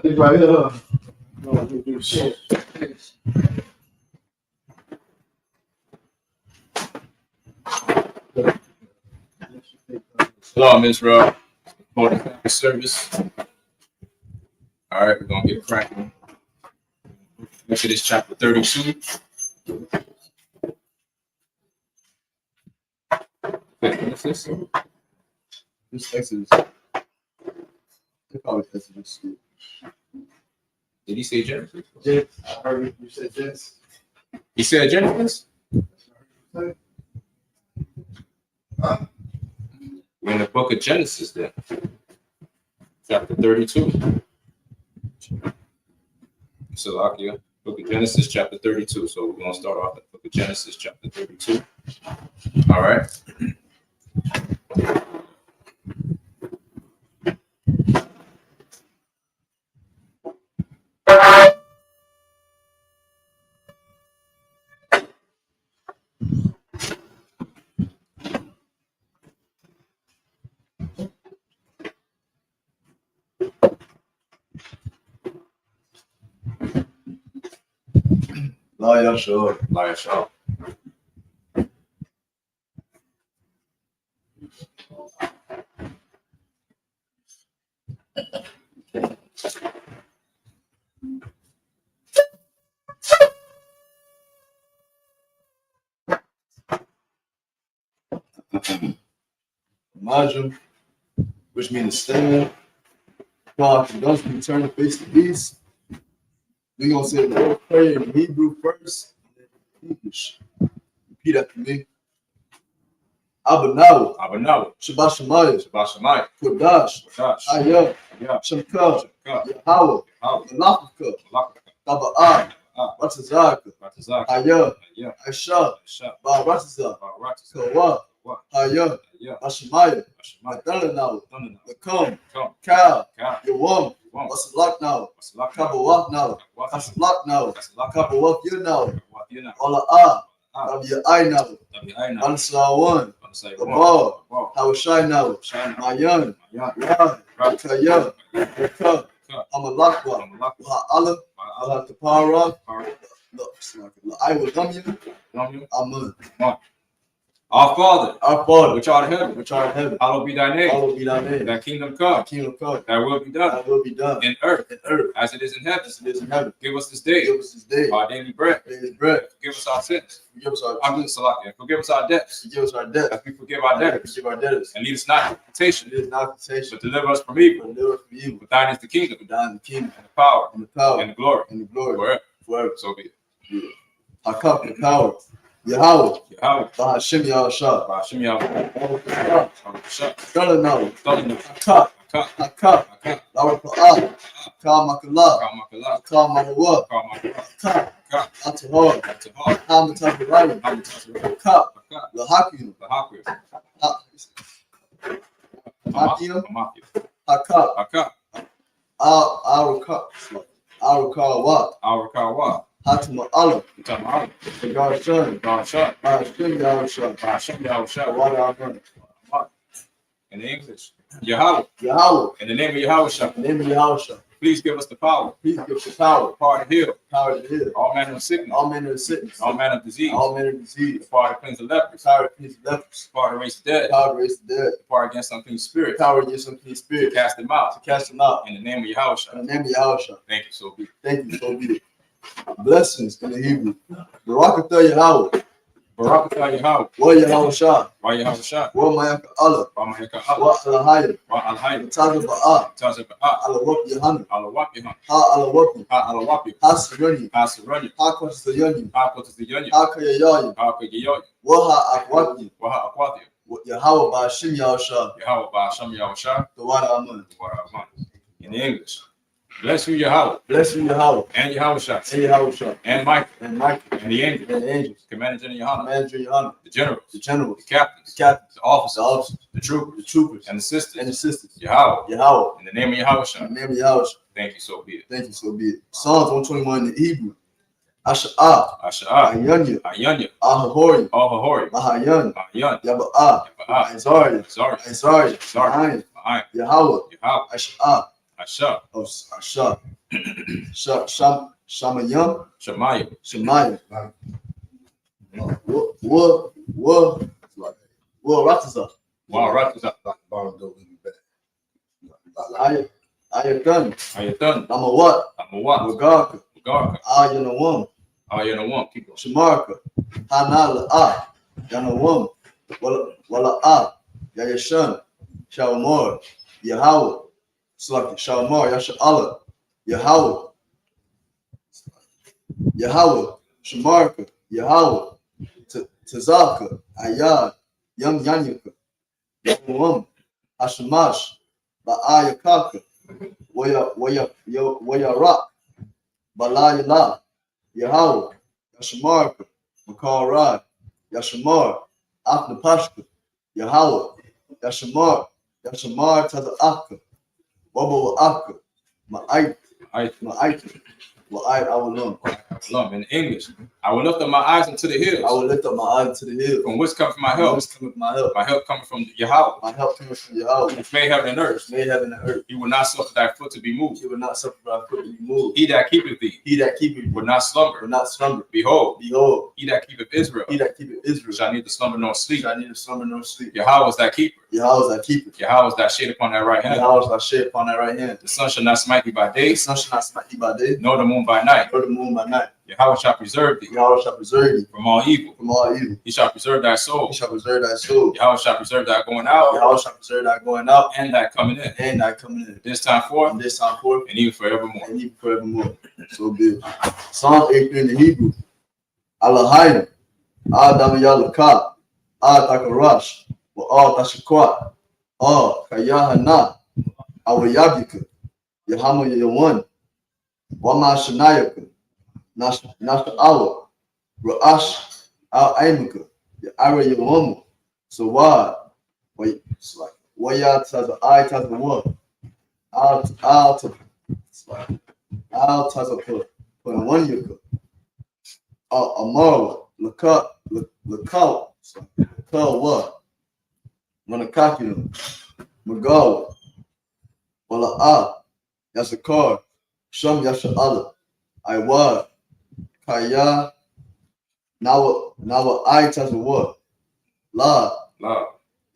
It's right here. No, we do shit. Shalom, Israel. Morning family service. All right, we're gonna get cracking. Exodus chapter 32. What's this? This Exodus. They call it Exodus. Did he say Genesis? Yes, I heard you said yes. He said Genesis? Huh? We're in the book of Genesis then. Chapter 32. Salakia, book of Genesis, chapter 32. So we're going to start off the book of Genesis, chapter 32. All right. Liar, sure. Liar Shaw. Imagine, which means stand. God does we turn the face to east. We're gonna say the word prayer in Hebrew first, and then English. Repeat after me. Abanawa, Abanawa, Shabbat Shemayah, Shabbat Shemayah, Kodash, Kodash, Ayah, Ayah, Shemka, Shemka, Yahweh, Yahweh, Malakaka, Malakaka, Taba'ah, Ratazaka, Ratazaka, Ayah, Ayah, Aisha, Aisha, Baratazah, Baratazah, Kawa, Kawa, Ayah, Ayah, Ashemaya, Ashemaya, Adonanawa, Adonanawa, Lakum, Come, Ka, Ka, Yawam, Yawam, Wasalak now, Wasalak, Kabawak now, Kabawak, Kasalak now, Kasalak, Kabawak you now, Kabawak, you know, Allah, Tabi'ai now, Tabi'ai now, Ansawan, Ansai, Kabal, Wow, Hawashai now, Shine, Mayan, Mayan, Rad, Kaya, Ka, Ka, Amalakwa, Amalak, Wa'ala, Allah, Tapara, Power, I will love you, Amen. Amen. Our Father, Our Father, which art in heaven, which art in heaven, hallowed be thy name. hallowed be thy name. Thy kingdom Thy come, kingdom come, thy will be done thy will be done in earth in earth as it is in heaven. as it is in heaven. Give us this day Give us this day our daily bread. daily bread. Forgive us our sins. Forgive us our I'm just Salakia. Forgive us our debts forgive us our debt. as we forgive our debtors. Forgive our debtors. And lead us not into temptation, It is not temptation, but deliver us from evil. but deliver us from evil. For thine is the kingdom, For thine is the kingdom, and the power, and the power, and the glory, and the glory forever. forever. So be it. Hakak, the power. Yahweh, Yahweh, Bahashim Yahushua. Ba'ashem Yahweh, Shah, Shalom, Shalom, Hakak, Hakak, Hakak, Hakak, Lawar Pa'ah, Kamakala, Kamakala, Kamalawa, Kamakala, Hakak, Hakak, Atahor, Atahar, Hamatabarayim, Hamatazah, Hakak, Hakak, Lahakim, Lahakir, Hakim, Hamakir, Hakak, Hakak, Arakawa, Arakawa, Hatima Allah, Tamar, the God's Son, Barsha, Bahashim Yahushua, Ba'ashem Yahushua, Water Amen. in English, Yahweh, Yahweh, in the name of Yahushua, in the name of Yahushua, please give us the power, please give us the power, to heal power to heal all manner of sickness, all manner of sickness, all manner of disease, all manner of the disease, power to cleanse the lepers, power to cleanse lepers, the power to raise the dead, power to raise the dead, the power against unclean spirits, power against unclean to spirits, cast them out, to cast them out. in the name of Yahushua. In the name of Yahushua, Thank you, so be it. thank you, so be it. Blessings in the Hebrew. Barakatah Yahweh, Barakatah Yahweh, Wa Yahushua, Wa Yahushua, Wa Mayaka Allah, Wa Maheka Allah, Wa Alahayim, Wa Al-Hayy, Taza Ba'ah, Taza Ba'ah, Alawak Yahanna, Alawapihan, Ha Alawapi, Ha Alawapi, Ha Sarani, Ha Saranya, Ha Kwasayani, Ha Kotaziyanya, Ha Kayayayim, Ha Kayayoy, Wa Ha Akwati, Wa Ha Aquatia, Yahweh Ba'ashim Yahushua, Yahweh Ba'ashem Yahushua, the Water Amen. in English. Bless you, Yahweh, Bless you, Yahweh, and Yahushua, and Yahushua, and Michael, and Michael, and the angels, and the angels, commanders in Yohana, Commander Yohanna, the generals, the generals, the captains, the captains, the officers, the officers, the troopers, the troopers, and the sisters, and the sisters. Yahweh, Yahweh, in the name of in Yahushua. the name of Yahushua. Thank you, so be it. Thank you, so be it. Psalms 121 in Hebrew. Asha'ah, Asha'ah, Ayanya, Ayanya, Ahahori, Ahahori, Mahayan, Mahayan, Yaba'ah, Yaba'ah, Isaiah, Zari, Isaiah, Zari, Mahayan, Mahayan, Yahweh, Yahweh, Asha'ah, Asha. of Asha. Shamayim. Shemayim. Shemayim. What Ratazah? Wow, Ratazah. Ayatan. Ayatan. Amawat. Amawat. Magarka. Magarka. Ayanawam. Ayanawam. Keep going. Shamarka. Hanala A. Yanawam. Wala A. Yayashan. Shalmor. Yahweh. Slaki. Shalmor. Yashala. Yahweh. Yahweh. Shamarka. Yahweh. Tazaka. Ayad. Yam Yanyaka. Yawam. Hashamash. Ba'ayakaka. Waya Rock. Balayala. Yahweh. Yashamarka. Makar Rad. Yashamar. Afna Pashka. Yahweh. Yashamar. Yashamar Taza Akka. Wabba Akka. Ma'ait. Ma'ait. Wa'ait Awalum. In English, I will lift up my eyes unto the hills. I will lift up my eyes to the hill. From which comes my help? My help coming from Yahweh. My help coming from Yahweh. Which made heaven and earth. Made heaven and earth. He will not suffer thy foot to be moved. He will not suffer thy foot to be moved. He that keepeth thee. He that keepeth will not slumber. Will not slumber. Behold. Behold. He that keepeth Israel. He that keepeth Israel. Shall neither slumber nor sleep. Shall neither slumber nor sleep. Yahweh is thy keeper. Yahweh is thy keeper. Yahweh is thy shade upon thy right hand. Yahweh is thy shade upon thy right hand. The sun shall not smite thee by day. The sun shall not smite thee by day. Nor the moon by night. Nor the moon by night. Yahweh shall preserve thee. Yahweh shall preserve thee from all evil. From all evil. He shall preserve thy soul. He shall preserve thy soul. Yahweh shall preserve thy going out. Yahweh shall preserve thy going out. And thy coming in. And thy coming in. This time forth. And this time forth. And even forevermore. And even forevermore. So good. Psalm 83 in the Hebrew. Allahayim. Adam Yalaka. Takarash. Wa Tashakwa. Kayahana. Awayabika. Yahama Yawan. Wama Shanayaka. Nashta Awa. Ra'ash Al Aimaka. Yara Yawamu. So why? Wait, it's like Waya Taza I Taza one. Al Taza put one yuka. Amara. Laka what? Manakakinu. Magawa. Wala Yasakar. Sham Yasha Allah. Iwa. Kaya. Now I Taza what? La.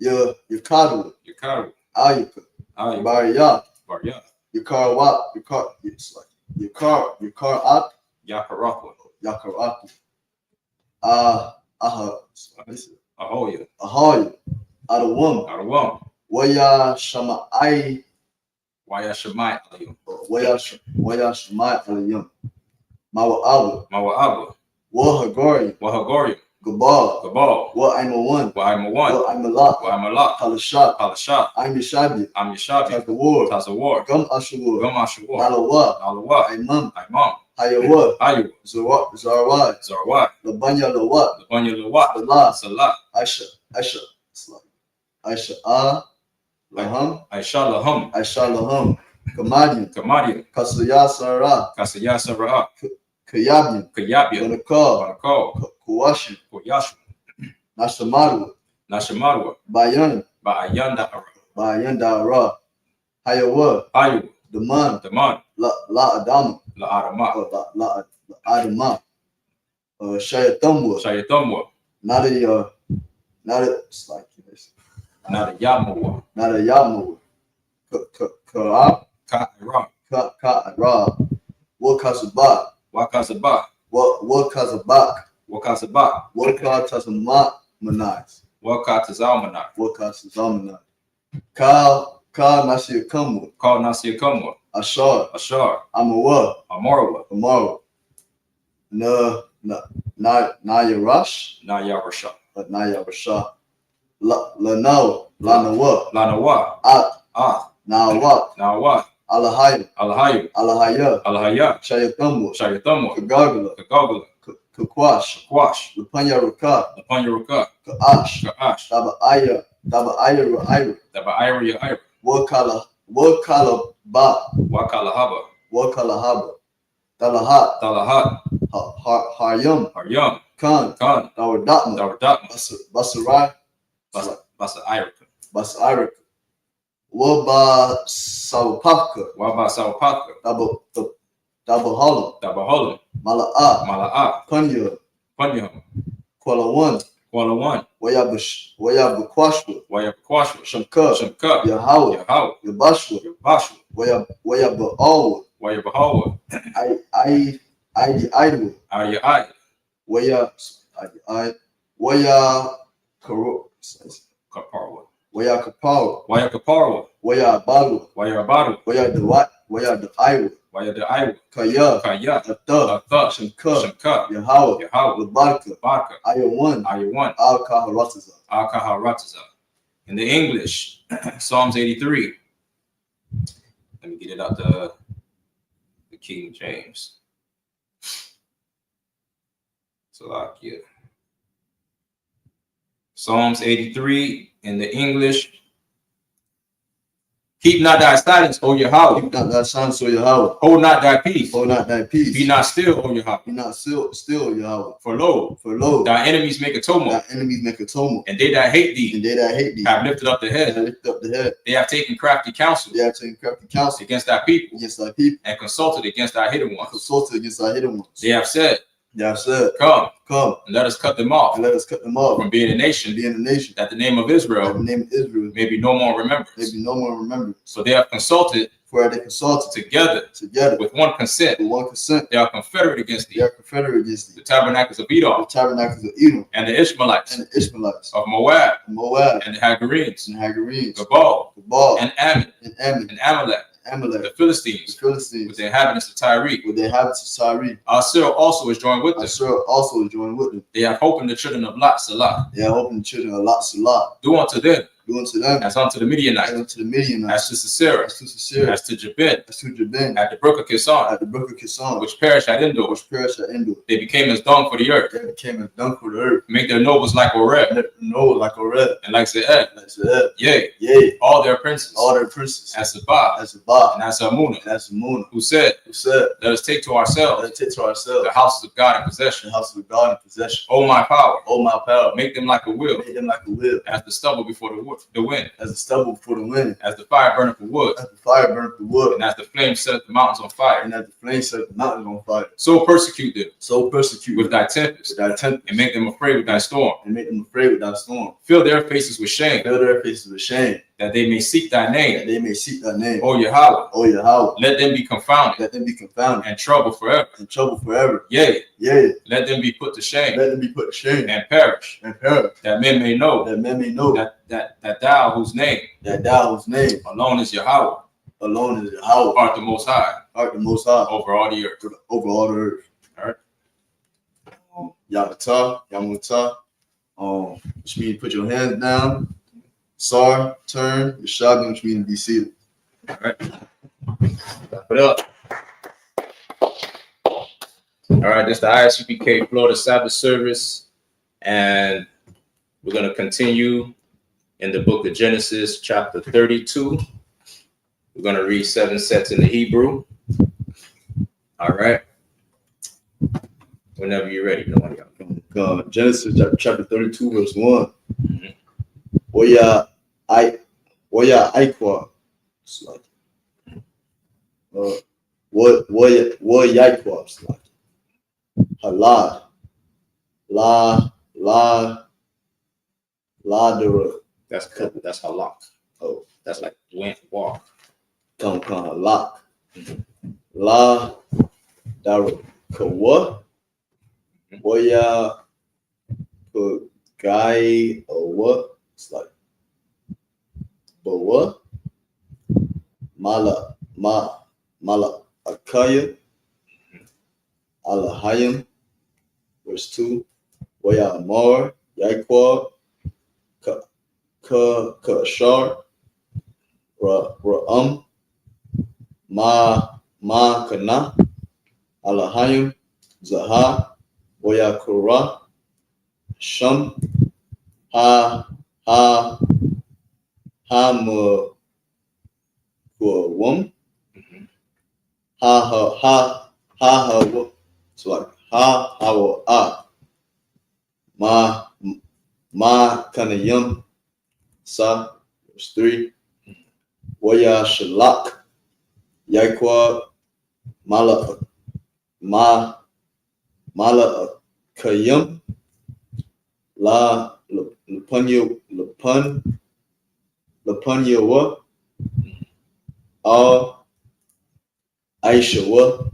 Yakadu. Ayuka. Barya. Yakar it's like Yakar at Yakaratu. Ahoya. Adawum. Waya Shamai. Waya Shamai Alayum. Mawa Abu. Wahagori. Gabal. What I'm a one. What I'm a lot. Palashat. I'm Yeshabi. Tazawar. Gum Ashawar. Nalawa. Imam. Hayawa. Zarwad. Labanya Lawat. Salah. Aisha. Laham. Kamadian. Kasaya Sarah. Kayabian. Banakal. Kuwashi. Nashamadwa. Bayan Dara. Hayawa. Daman. La Adama. Shayatamwa. Not it's like this. Not a Yamawa. Ka'ara. Wakazabak. Wakazalmanai. Ka Nasir Ashar. Amara. Nayarash. Lanawa. Nawat. Alahaya. Shayatamwa. Kagagala. Kakwash. Lapanya Ruka. Kaash. Daba Wakalahaba. Talahat. Haryam. Khan. Dawadatma. Basarai. Basa Irika. Waba Sawpaka. Waba Sawpaka. Dabaholam. Dabaholam. Mala'a. Mala'a. Kunya. Kunyahum. Kuala One. Kuala One. Wayabakwashwa. Wayabakwashwa. Shamka. Shamka. Yahawa. Yahawa. Yabashwa. Yabashwa. Wayabahawa. Wayabahawa. I Idwa. Ayai. Waya Karo. Kaparwa. Waya Kapawa. Waya Kaparwa. Waya Balu. Waya Abadu. Waya the Iowa. Waya the Iowa. Kaya. Kaya. Atha. Shamka. Shamka. Yahawa. Yahawa. Labarka. Barka. Ayawan. Ayawan. Al-Kaharataza. Al-Kaharataza. In the English, Psalms 83. Let me get it out the King James. Salakia. Psalms 83 in the English. Keep not thy silence, O Yahweh. Keep not thy silence, O Yahweh. Hold not thy peace. Hold not thy peace. Be not still, O Yahweh. Be not still, Yahweh. For lo, thy enemies make a tumult. Thy enemies make a tumult. And they that hate thee, have lifted up the head. They have taken crafty counsel. Against thy people. And consulted against thy hidden ones. They have said, Come, and let us cut them off. From being a nation. That the name of Israel. May be no more remembered. So they have consulted. Together. With one consent. They are confederate against thee. The tabernacles of Edom. And the Ishmaelites. Of Moab. And the Hagarenes. Gabal. And Ammon. And Amalek. The Philistines. With the inhabitants of Tyre. Asir also is joined with them. They have hope in the children of Lot, Salah. Do unto them. As unto the Midianites. As to Sisera. As to Jabin. At the brook of Kison. Which perished at Endor. They became as dung for the earth. Make their nobles like Oreb. And like Zeed. Yea. All their princes. As Sabbath. And as Amunah. Who said, let us take to ourselves. The houses of God in possession. O my power. Make them like a wheel. As the stubble before the wind. As the fire burneth for wood. And as the flame setteth the mountains on fire. So persecute them. With thy tempest. And make them afraid with thy storm. Fill their faces with shame. That they may seek thy name. O Yahweh. Let them be confounded. And trouble forever. Yea. Let them be put to shame. And perish. That men may know. That thou whose name. Alone is Yahweh. Art the Most High. Over all the earth. All right. Yamata. Which means put your hands down. Sar, turn. Yeshagan, which means be seated. All right. Wrap it up. All right, this is the Isupk Florida Sabbath service, and we're going to continue in the book of Genesis, chapter 32. We're going to read 7 sets in the Hebrew. All right. Whenever you're ready. Genesis chapter 32, verse 1. Oya Aikwa. What Yaikwa. Halad. La That's halak. Oh, that's like went walk. Come halak. La Daro Kawa. Oya Guy or what? It's like Bawa Mala Akaya Alahayim, verse 2. Waya Amar Yaikwa Kashar Ra'am Ma Kana Alahayim Zaha Waya Kura Sham Ha Wum Ha so like ha ma kanayum sa verse 3 Waya Shalak, Yaikwa, Mala Kayum, La Lapunyawa, Al Aishawa,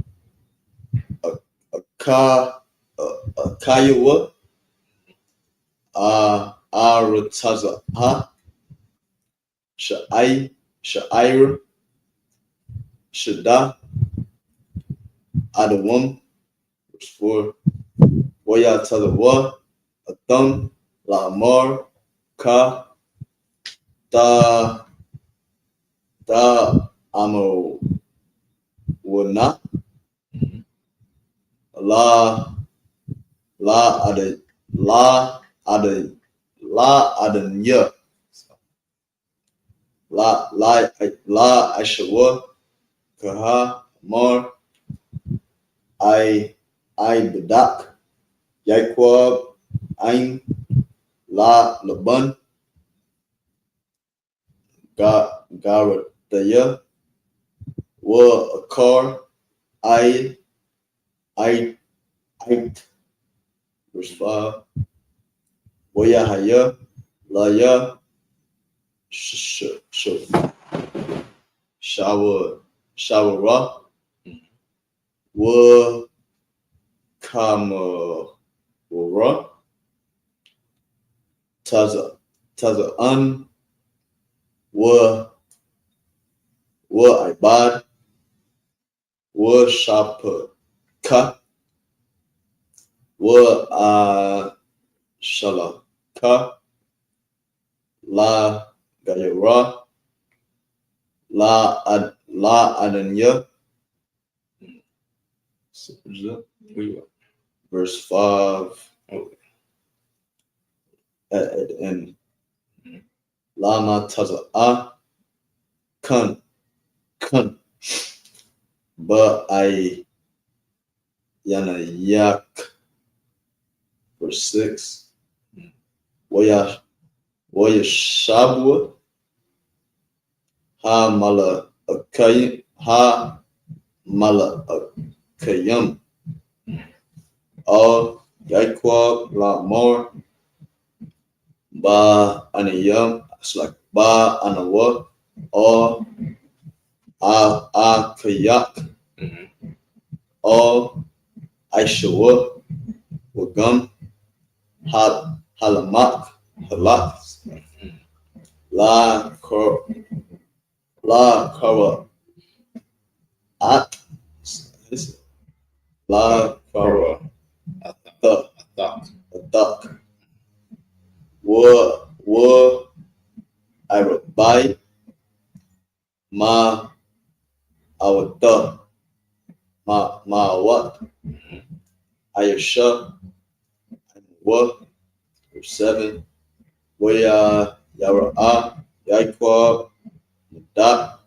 Kayawa, Arutaza, Sha'ira, Shada, Adawam, verse 4, Waya Talawa, Atham, Lamar, Ka, Da Amo Wana, La Adanya, La Ashawa, Kaha, Mar, I Bedak, Yaquab, Ain, La Laban, Garataya, Wa Akar, I verse 5, Wayahaya, Laya, Shawara, Wa Kamawara, Taza'an, Wa Ibad, Wa Shapaka, Wa Shalaka, La Gayara, La Adanya, verse 5 at the end. Lama Taza'a, Kun, Ba I Yana Yak, verse 6. Waya Shabwa, Ha Mala Akayam, Al Yaquab Lamar, Ba Anayam, it's like Ba Anawa, Al Akayak, Al Aishawa, Wagam, Halamak, Halak, La Kara At, La Kara Atak, Wa Arabai, Ma Awata, Ma Wat, Ayasha, Wa, verse 7, Waya Yara'a, Yaquab, Madah,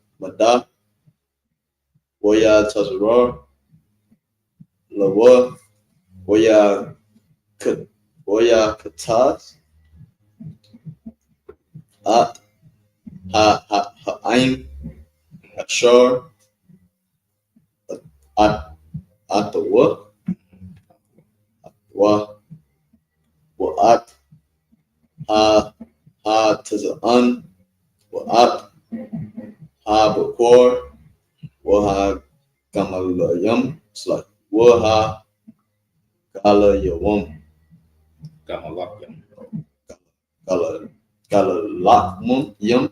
Waya Tazarar, Lawa, Waya Kataz, At, Ha'aim, Ashar, Atawa, Wa'at, Ha Taza'an, Wa'at, Ha Bakor, Waha Gamalayam, it's like Waha Galayawam, Galalakmum Yam,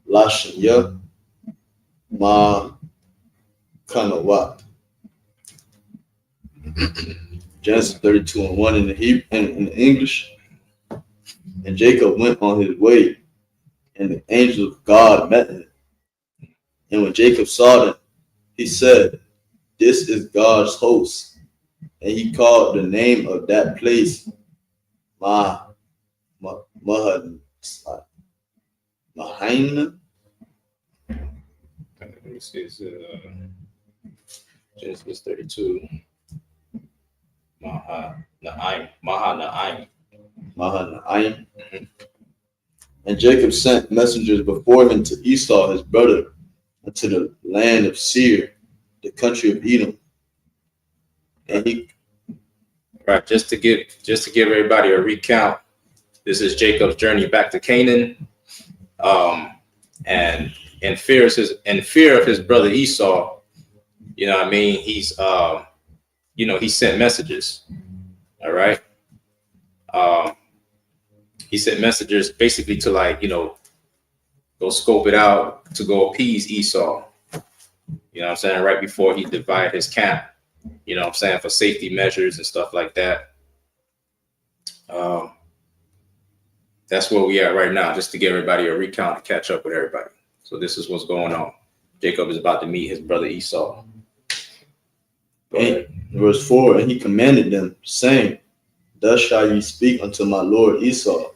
Lashaya, Ma Kanawat. Genesis 32:1 in the Hebrew and in the English. And Jacob went on his way, and the angel of God met him. And when Jacob saw them, he said, "This is God's host." And he called the name of that place Mahanaim. This is Genesis 32. Mahanaim. Mm-hmm. And Jacob sent messengers before him to Esau his brother, and to the land of Seir, the country of Edom. And he Right, just to give everybody a recount, this is Jacob's journey back to Canaan. And in fear of his brother Esau, you know what I mean, he's he sent messages. All right. He sent messengers basically to go scope it out, to go appease Esau. You know what I'm saying? Right before he divided his camp, you know what I'm saying, for safety measures and stuff like that. That's where we are right now, just to give everybody a recount to catch up with everybody. So this is what's going on. Jacob is about to meet his brother Esau. Verse 4, and he commanded them, saying, thus shall ye speak unto my lord Esau.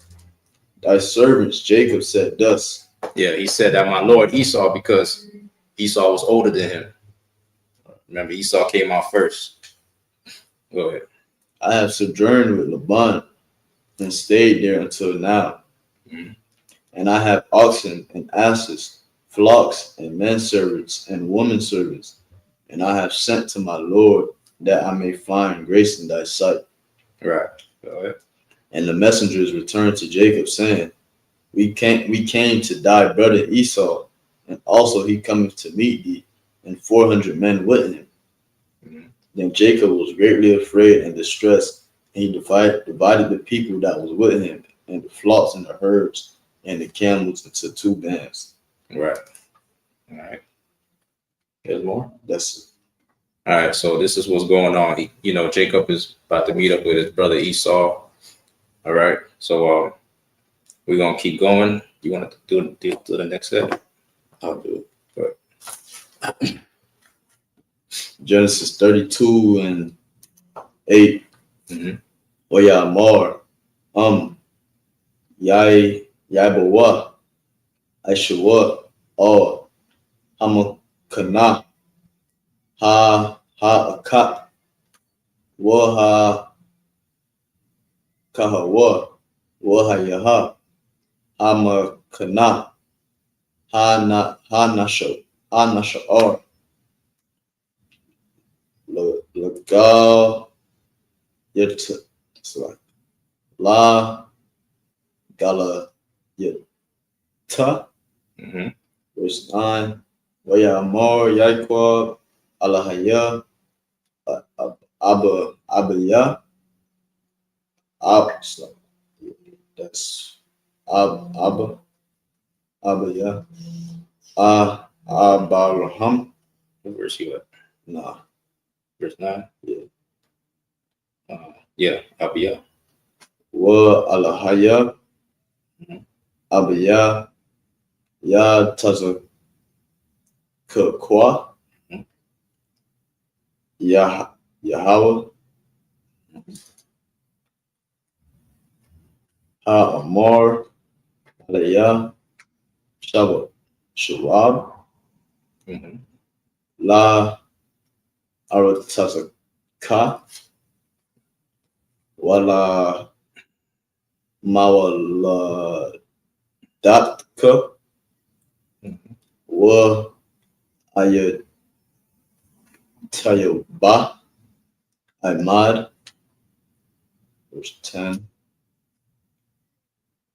Thy servants Jacob said thus. Yeah, he said that my lord Esau, because Esau was older than him. Remember, Esau came out first. Go ahead. I have sojourned with Laban and stayed there until now. Mm-hmm. And I have oxen and asses, flocks and men servants and women servants. And I have sent to my Lord that I may find grace in thy sight. Right. Go ahead. And the messengers returned to Jacob, saying, We came to thy brother Esau, and also he cometh to meet thee, and 400 men with him. Mm-hmm. Then Jacob was greatly afraid and distressed, and he divided the people that was with him, and the flocks and the herds and the camels into 2 bands. Right. All right. There's more? That's it. All right. So this is what's going on. Jacob is about to meet up with his brother Esau. All right. So we're going to keep going. You want to do the next step? I'll do it. But Genesis 32 and 8. Mm-hmm. Oyamar, Yabawa, Aishawa, or Hamakana, Akat, Waha Kahawa, Wahayaha, Hamakana, Hanashar, Lagal, La Gala Yata. Mm-hmm. Verse 9. Wayamor Yaquab Alahaya Abaya. That's Abaya. Abraham. What verse you at? Nah. Verse 9? Yeah. Yeah, Abaya. Wa Alahaya. Abaya. Ya Tazakwa. Yahweh. Amor. Alaya. Shawab. La Aratazaka. Wala Mawala Datka. Wa Ayat Tayoba Ahmad. Verse 10.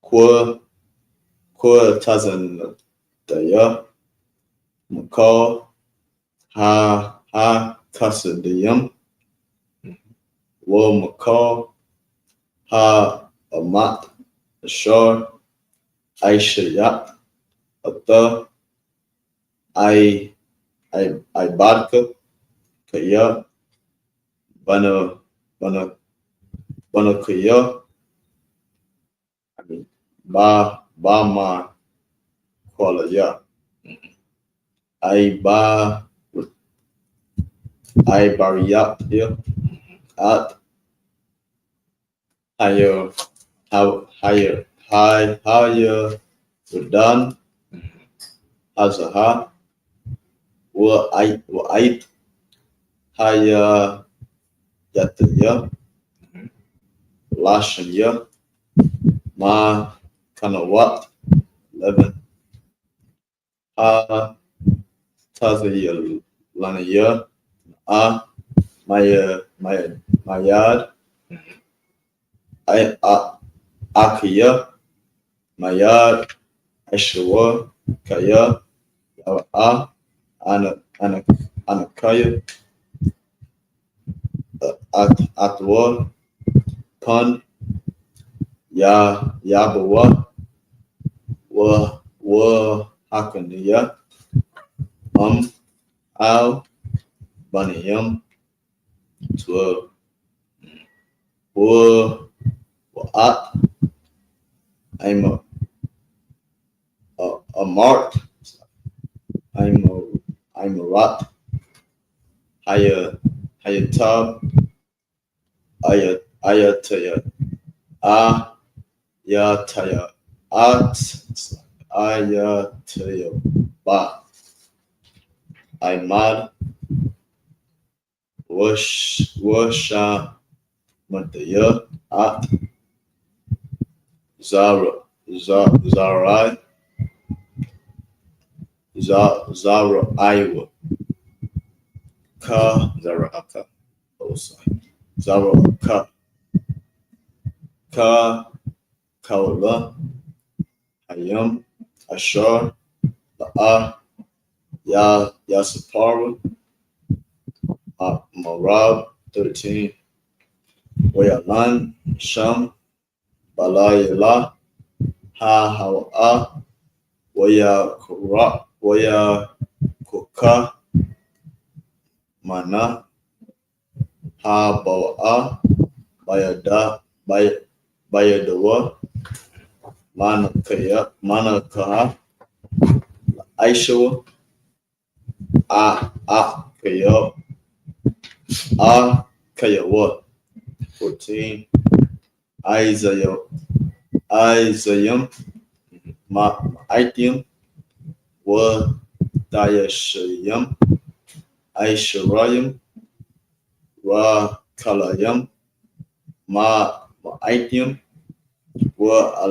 Kwa Tazan Daya Makal Ha Kasadayam Wa Makal Ha Amat Ashar Aishayat Ata Ibadka Kaya Bana Kaya. Ba ma Kualaya. I bariyat at higher Sudan Azaha wa ait higher Yataya Lashanya Ma Kanawat 11. Ha Tazaya Lanaya Mayad Akiya Mayad Ashwa Kaya Anakaya Atwa Pun Yabawa wa Hakaniya Al Baniyam 12. Wa'at I'm a marked I'm a rat Hayatab Ayataya Ayataya Ayataya Ba Imad Washa Mataya At Zarai Iowa Zara Aka Zara Kaula Hayam Ashar Yasapara Marab 13. Wayalan Sham Balayala Hawa Waya Kuka Mana Bawa Bayadawa Manakaha Aisha Kayawa 14. Isaiah Ma'aitium wa Dayashayam Aisharayam wa Kalayam Ma'aitium wa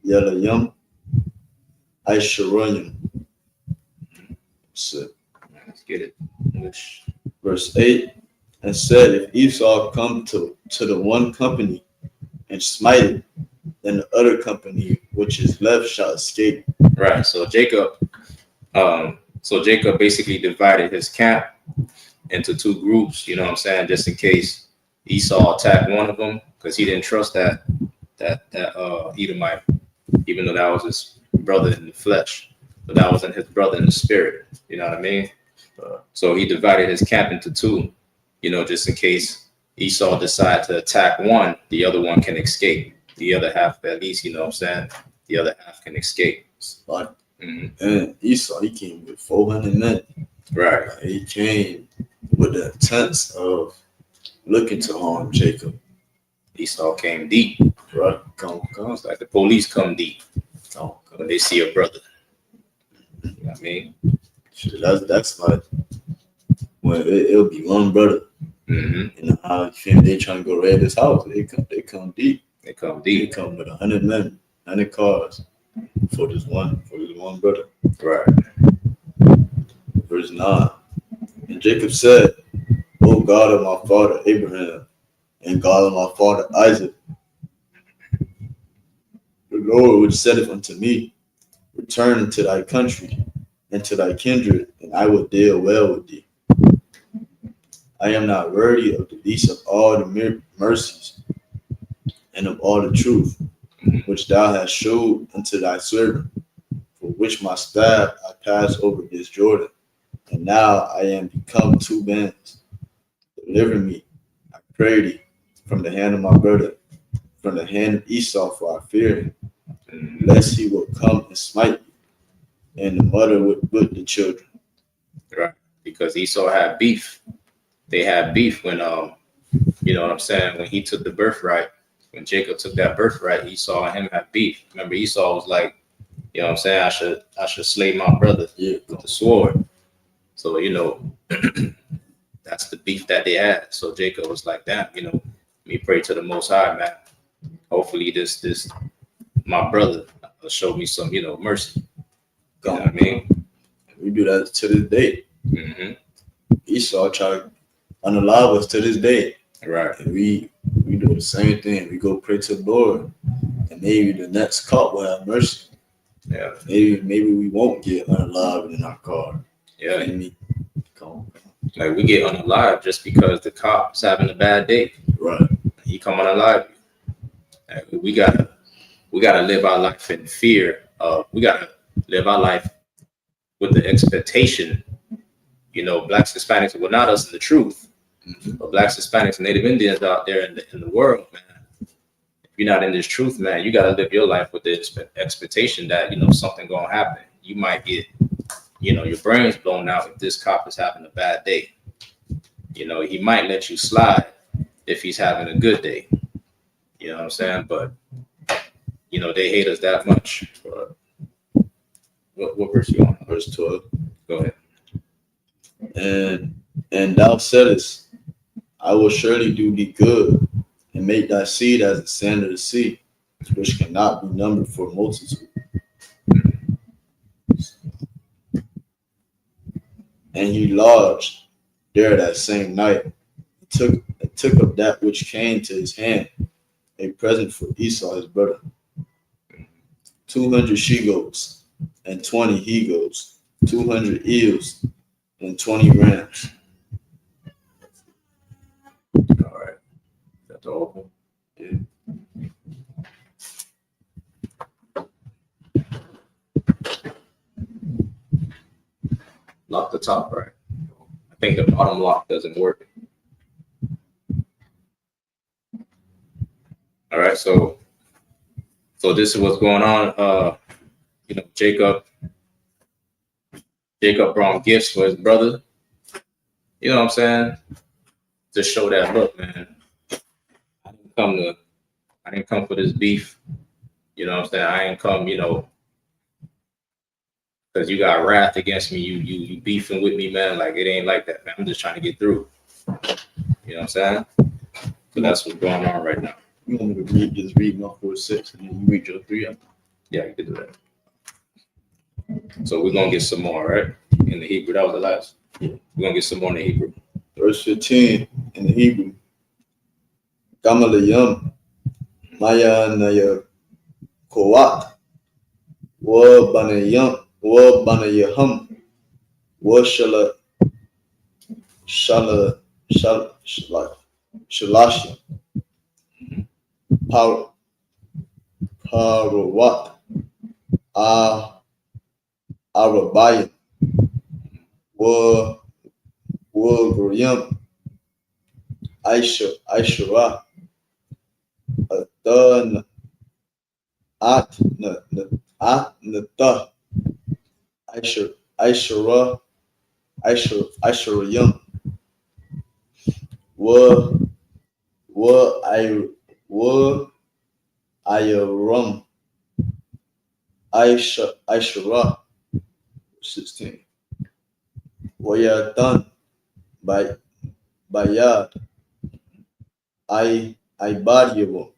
Yalayam Aisharayam. So let's get it. Verse 8, and said, if Esau come to the one company and smite it, then the other company which is left shall escape. Right. So Jacob basically divided his camp into two groups, you know what I'm saying, just in case Esau attacked one of them, because he didn't trust that Edomite, even though that was his brother in the flesh, but that wasn't his brother in the spirit, you know what I mean? So he divided his camp into two, you know, just in case Esau decided to attack one, the other one can escape. The other half, at least, you know what I'm saying, the other half can escape. Like, and Esau, he came with 400 men. Right. Like, he came with the intent of looking to harm Jacob. Esau came deep. Right. It's like the police come deep when they see a brother. You know what I mean? That's like when it'll be one brother. Mm-hmm. And how they trying to go raid this house. They come deep. They come with 100 men, 100 cars for this one brother. Right. Verse 9. And Jacob said, O God of my father Abraham, and God of my father Isaac, the Lord which saith unto me, return into thy country and to thy kindred, and I will deal well with thee. I am not worthy of the least of all the mercies and of all the truth which thou hast showed unto thy servant, for which my staff I passed over this Jordan, and now I am become two bands. Deliver me, I pray thee, from the hand of my brother, from the hand of Esau, for I fear him, lest he will come and smite me, and the mother with the children. Right, because Esau had beef. They had beef when, you know what I'm saying, when he took the birthright. When Jacob took that birthright, Esau and him had beef. Remember, Esau was like, you know what I'm saying, I should slay my brother with the sword. So, you know, that's the beef that they had. So Jacob was like, damn, you know, me pray to the Most High, man. Hopefully this my brother will show me some, mercy. You know what I mean? We do that to this day. Mm-hmm. Esau try to unalive us to this day. Right. And we do the same thing. We go pray to the Lord, and maybe the next cop will have mercy. Yeah. Maybe we won't get unalive in our car. Yeah. Like we get unalive just because the cop's having a bad day. Right. He come unalive. Like, we gotta live our life in fear of. We gotta live our life with the expectation. Blacks, Hispanics, well, not us in the truth, but Blacks, Hispanics, and Native Indians out there in the world, man. If you're not in this truth, man, you got to live your life with the expectation that, something going to happen. You might get, your brains blown out if this cop is having a bad day. He might let you slide if he's having a good day. You know what I'm saying? But, they hate us that much. What verse you on? Verse 12. Go ahead. And thou saidest, I will surely do thee good, and make thy seed as the sand of the sea, which cannot be numbered for multitude. And he lodged there that same night, took up that which came to his hand, a present for Esau his brother, 200 she-goats, and 20 he-goats, 200 eels, and 20 rams. All right. That's all. Yeah. Lock the top, right? I think the bottom lock doesn't work. All right, so this is what's going on. Jacob brought gifts for his brother. You know what I'm saying? To show that, look, man, I didn't come for this beef. You know what I'm saying? I ain't come, because you got wrath against me. You beefing with me, man. Like, it ain't like that, man. I'm just trying to get through. You know what I'm saying? So that's what's going on right now. You want me to just read 146 and then you read your 3 after? Yeah, you can do that. So we're going to get some more, right? In the Hebrew. That was the last. Yeah. We're going to get some more in the Hebrew. Verse 15 in the Hebrew. Gamalayam Maya Naya Kowat Wa Banayaham Wa Shalashia Parawat Arabayim Wa Guryam Aishara Atnata Aisharayam Wa Ayaram Aishara 16 Wayatan Bayad Ibadiyawa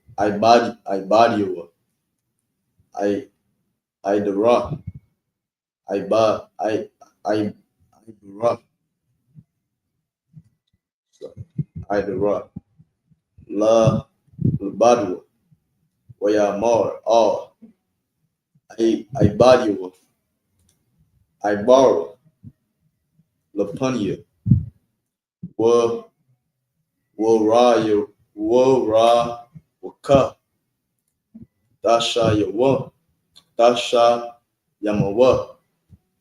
Idara Idara La Badwa Wayamar All Ibadiyawa Ibara Lapunya Waraya Waka Dasha Yamawa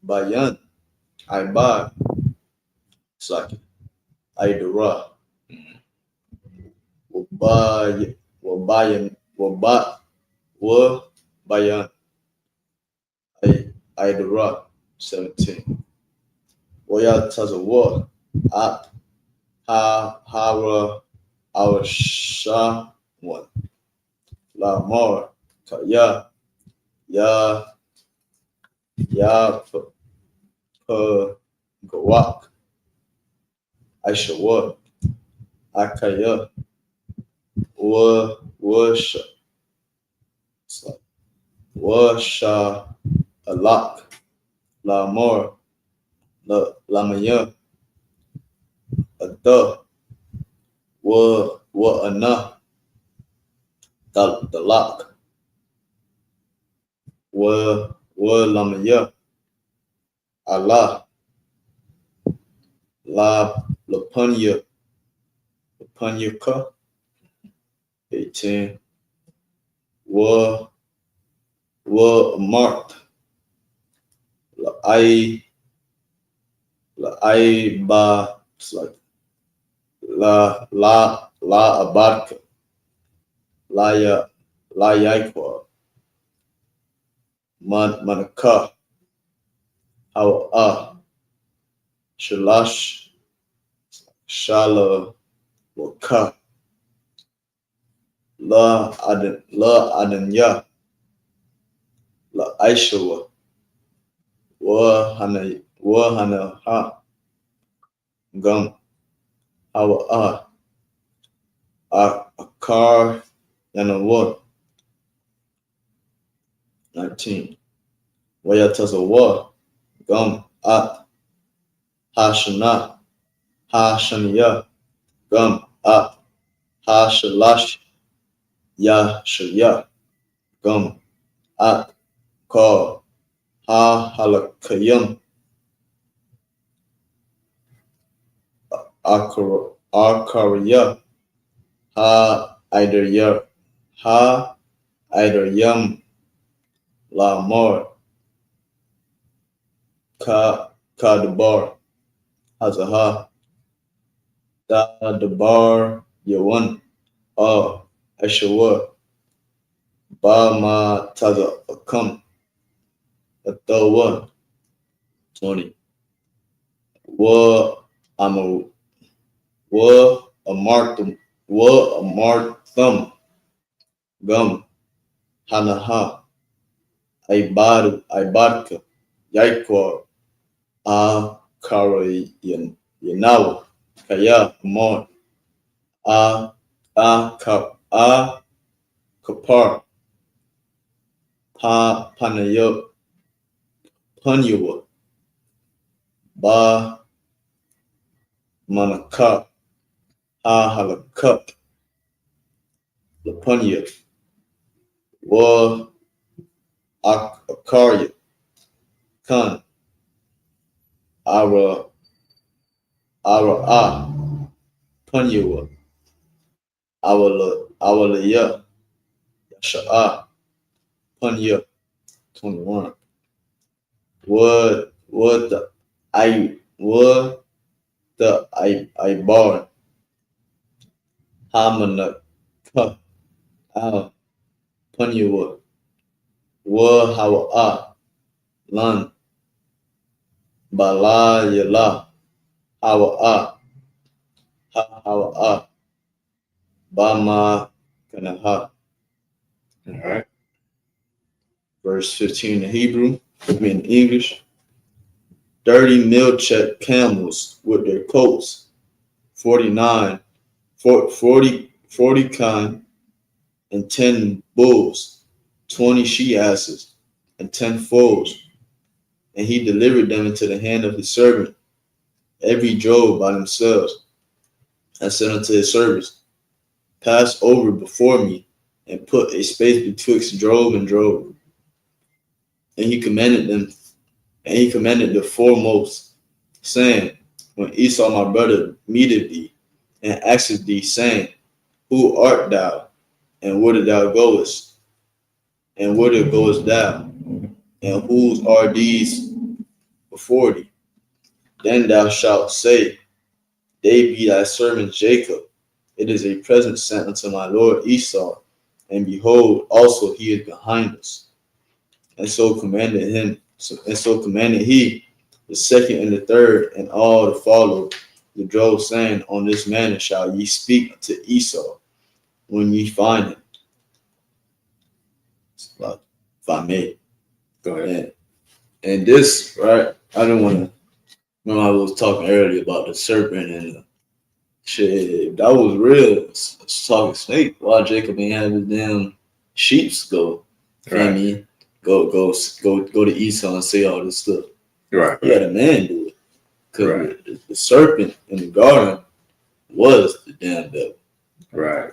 Bayan Ibad Saki Idara Wabayan Idara 17 Waya Tazawa At Hara Awasha 1 Lamar Kaya Ya Gawak Aishawa Akaya Washa alak la more la maya ada wa ana the lock wa la maya Allah la punya ka 18 wa marked la I ba it's like la abarca la yaikwa manaka how shalash shala waka la adanya la aishawa wa hana ha gum how a car and a what 19 waya taza wa gum at hashana hashaniya gum at hashalash ya shaya gum at ka ha halakayam akariya ha either yam la more ka the bar has a ha da the bar yawan ashawa ba ma taza come a the one 20 wa I'm a mark thumb gum hanaha ibarka yaikwa a kara yanawa kaya mon a kapar panayo panyawa ba manaka halakut lapanya wa akarya kan ara panyawa awalaya yasha panya 21 what the I bar hamana ka panyawa wa hawa lan bala yala hawa hawa bama kanaha. All right. Verse 15 in Hebrew, in English. 30 milchek camels with their coats, 40 kine, and 10 bulls, 20 she asses, and 10 foals. And he delivered them into the hand of his servant, every drove by themselves, and said unto his servants, pass over before me, and put a space betwixt drove and drove. And he commanded the foremost, saying, when Esau my brother meeteth thee, and asketh thee, saying, who art thou, and whither thou goest, and whither goest thou, and whose are these before thee? Then thou shalt say, they be thy servant Jacob. It is a present sent unto my lord Esau, and behold, also he is behind us. And so commanded he, the second and the third, and all the followed the drove, saying, on this manner shall ye speak to Esau when ye find him. If I may. Go ahead. And this, right, I don't want to, remember I was talking earlier about the serpent and Shit, that was real. Talking snake. Why Jacob ain't have his damn sheeps go? Right. Me, go to Esau and say all this stuff. Right. He had a man do it. Because the serpent in the garden was the damn devil. Right.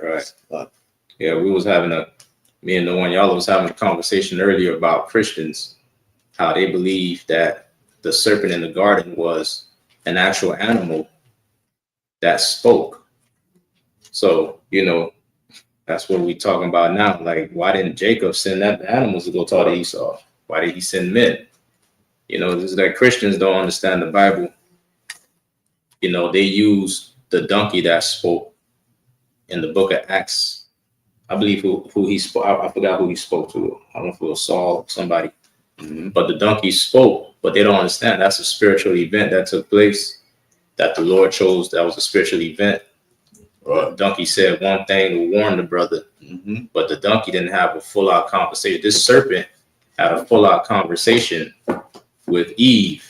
Yeah, me and the one y'all was having a conversation earlier about Christians, how they believe that the serpent in the garden was an actual animal that spoke. So, that's what we talking about now. Like, why didn't Jacob send that animals to go talk to Esau? Why did he send men? This is that Christians don't understand the Bible. They use the donkey that spoke in the book of Acts. I believe who he spoke. I forgot who he spoke to. I don't know if it was Saul or somebody. Mm-hmm. But the donkey spoke, but they don't understand that's a spiritual event that took place, that the Lord chose. That was a spiritual event. Right. The donkey said one thing to warn the brother, but the donkey didn't have a full-out conversation. This serpent had a full-out conversation with Eve.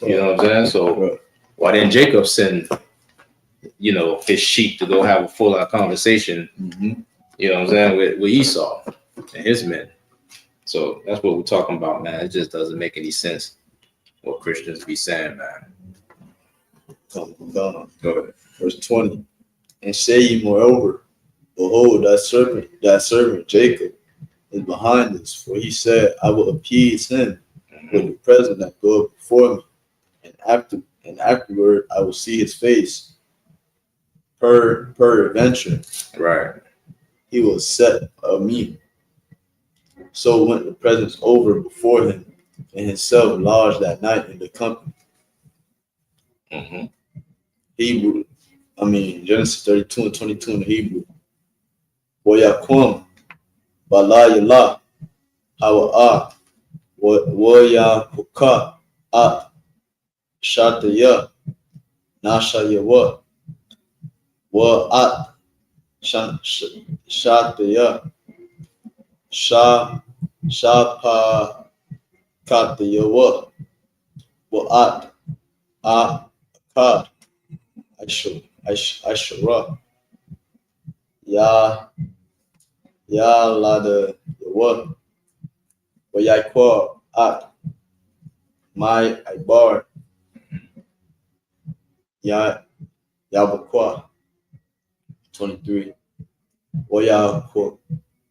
You know what I'm saying? So why didn't Jacob send, his sheep to go have a full-out conversation, you know what I'm saying, with Esau and his men? So that's what we're talking about, man. It just doesn't make any sense what Christians be saying, man. Go ahead. Verse 20. And say ye moreover, behold, that servant Jacob is behind us, for he said, I will appease him with the present that goeth before me, and afterward I will see his face. Peradventure, right? He will set of me. So went the presence over before him, and himself lodged that night in the company. Hebrew. Genesis 32 and 22 in the Hebrew. Wayakum, Balayala, Hawa, Wayakuka, At, Shataya, Nashayawa, Wa At, Shataya, Shapa Katayawa, Wa At, Akad, Ashura, Ya Lada Yawa, Wayakwa At, My Ibar, Yabakwa, 23. Wayakwa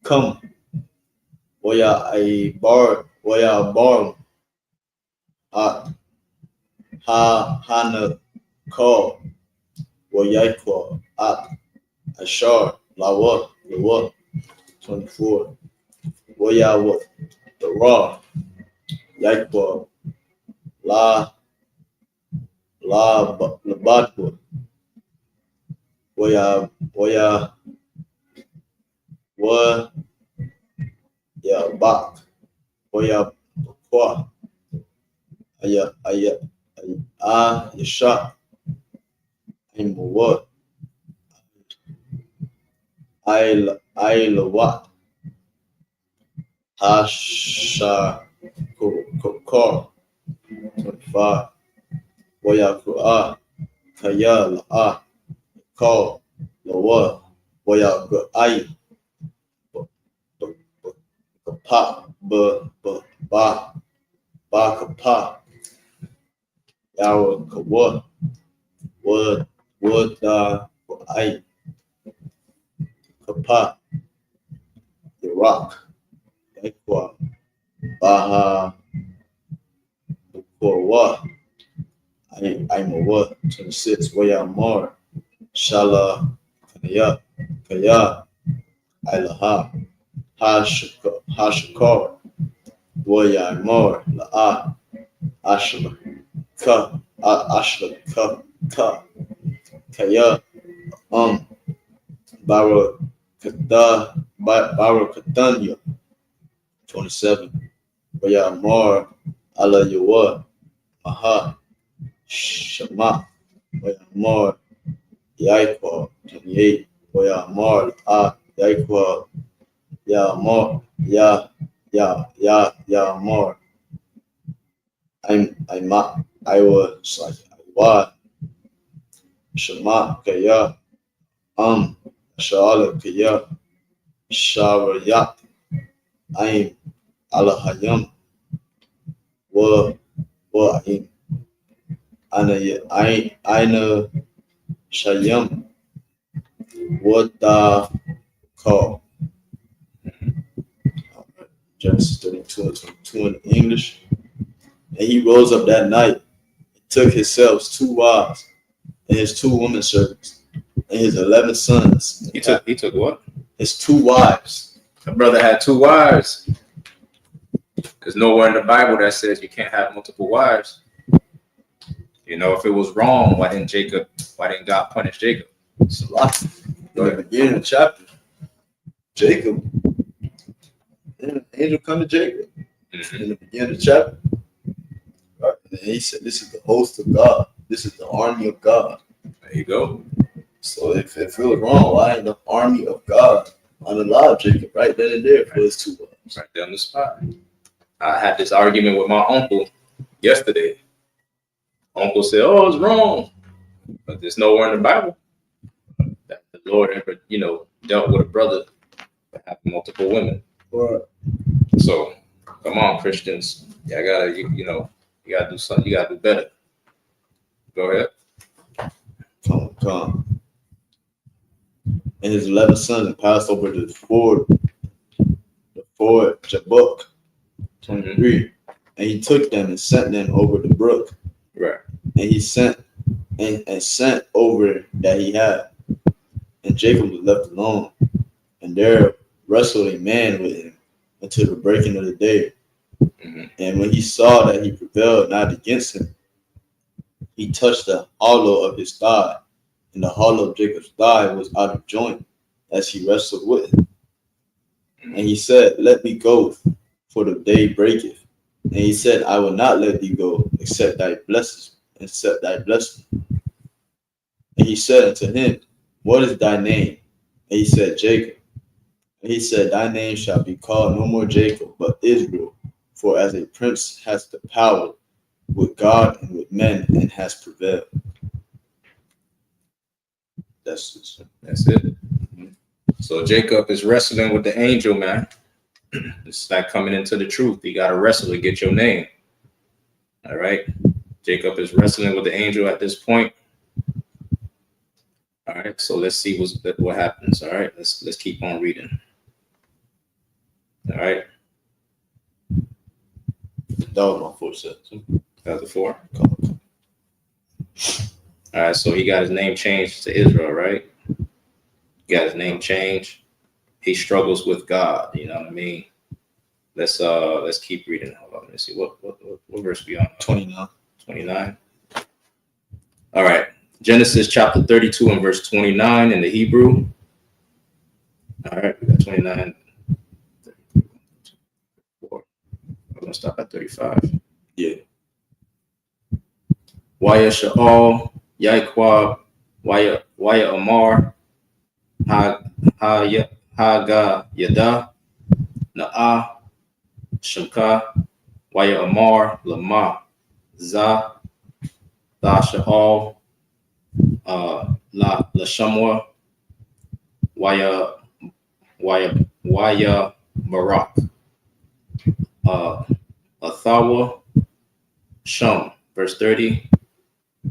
Come, Wayabar, At, Hana Call, Wayakwa At, Ashar, Lawa, 24. Wayawa, the Raw, Yakwa, Labatwa, Bak, Kwa, Yasha, Imawat, Ilawat, Hasha, Kokor, 25. Wayakua, Kaya, La, Call, Lawa, Wayakai, Kapa, Ba Kapa, Yawa Kawa, Wood, I, Kapa, Iraq, Ekwa, Baha, Kawa, I'm a what? 26. Wayamar, Shala, Kaya, Ilaha, Hashakar, Wayamar, La, Ashla, Ka, Kaya, Barakatanya, 27. Wayamar, Ala Yawa, Maha, Shema, Wayamar, Yaikwa, 28. Wayamar, Yaikwa, Yamar, Yamar. I was like, what? Shema Kaya Shala Kaya Shawarayat Aim Alahayam Wa Aim Aina Shayam What the call. Genesis 32 and 22 in English. And he rose up that night, took himself 2 wives and his 2 women servants and his 11 sons. He took what? His 2 wives. The brother had 2 wives. There's nowhere in the Bible that says you can't have multiple wives. You know, if it was wrong, why didn't God punish Jacob? It's a lot. In the beginning of the chapter, Jacob, and the angel come to Jacob. In the beginning of the chapter. Right. And he said, this is the host of God. This is the army of God. There you go. So if it was wrong, why ain't the army of God unalive Jacob right then and there for his 2 wives? Right there on the spot. I had this argument with my uncle yesterday. Uncle said, "Oh, it's wrong," but there's nowhere in the Bible that the Lord ever, dealt with a brother that had multiple women. Right. So, come on, Christians, you gotta do something. You gotta do better. Go ahead. Come. And his 11 sons passed over the ford Jabbok, 23, and he took them and sent them over the brook. Right. And he sent over that he had. And Jacob was left alone. And there wrestled a man with him until the breaking of the day. And when he saw that he prevailed not against him, he touched the hollow of his thigh. And the hollow of Jacob's thigh was out of joint as he wrestled with him. And he said, "Let me go, for the day breaketh." And he said, "I will not let thee go, except thy blessing. And he said unto him, "What is thy name?" And he said, "Jacob." And he said, "Thy name shall be called no more Jacob, but Israel, for as a prince has the power with God and with men, and has prevailed." That's it. So Jacob is wrestling with the angel, man. It's like coming into the truth. You got to wrestle to get your name. All right. Jacob is wrestling with the angel at this point. All right. So let's see what happens. All right. Let's keep on reading. All right. That was my 4 cents. That was the 4. All right. So he got his name changed to Israel, right? He got his name changed. He struggles with God. You know what I mean? Let's keep reading. Hold on. Let's see what verse we on. 29. All right. Genesis chapter 32 and verse 29 in the Hebrew. All right. We got 29. I'm gonna stop at 35. Yeah. Waya Sha'al, Yaiquab, Waya Amar, Haga Yada, Na'ah, Shemka, Waya Amar, Lama, Za, La Sha'al, La Shamwa, Waya Barak, Athawa, Shum, verse 30,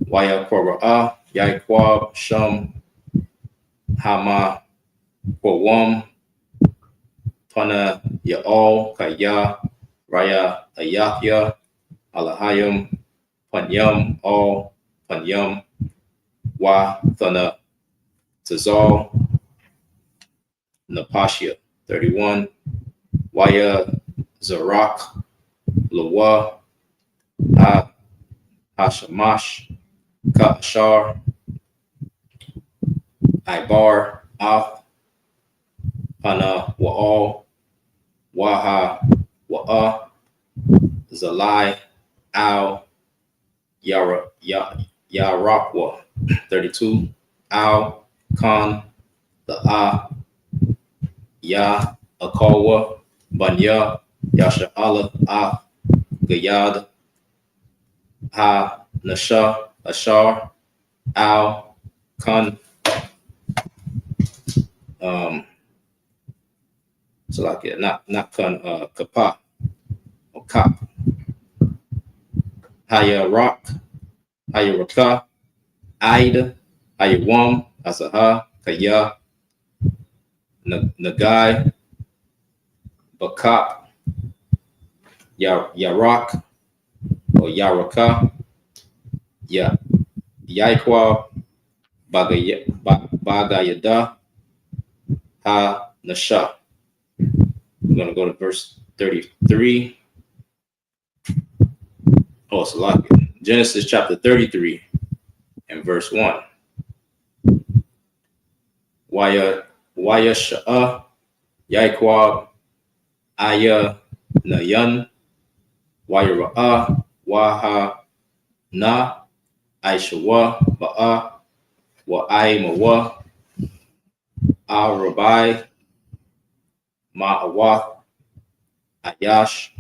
Waya Kora'ah, Yaiquab, Shum, Hama, Kwawam, Pana Ya'al, Kaya, Raya, Ayahya, Alahayim, Panyam, Al, Panyam, Wa, Thana, Tazal, Napashia, 31, Waya, Zarak, Lawa, Hashamash, Kashar, Ibar, Af, Pana, Wa'al, Waha, Wa'a, Zalai, Al, Yarakwa, 32, Al, Khan, the Ya, Akawa, Banya, Yasha'ala, Gayad, Ha, Nasha, Ashar, Al, Kun. So like it, not Kun, Kapa or Kap. Haya Rock, Haya Raka, Aida, Haya Wam, Asaha, Kaya, Nagai, Bakap, Yarak, or Yaraka, Yaikwa, Bagayada, Ha Nasha. We're going to go to verse 33. Oh, it's a lot. Genesis chapter 33 and verse 1. Waya Sha'a, Yaikwa, Aya Nayan, Waya Ra'a, Waha Na, Aishawa, Ba'a, Wa'ai Mawa, Arabai, Ma'awath, Ayash,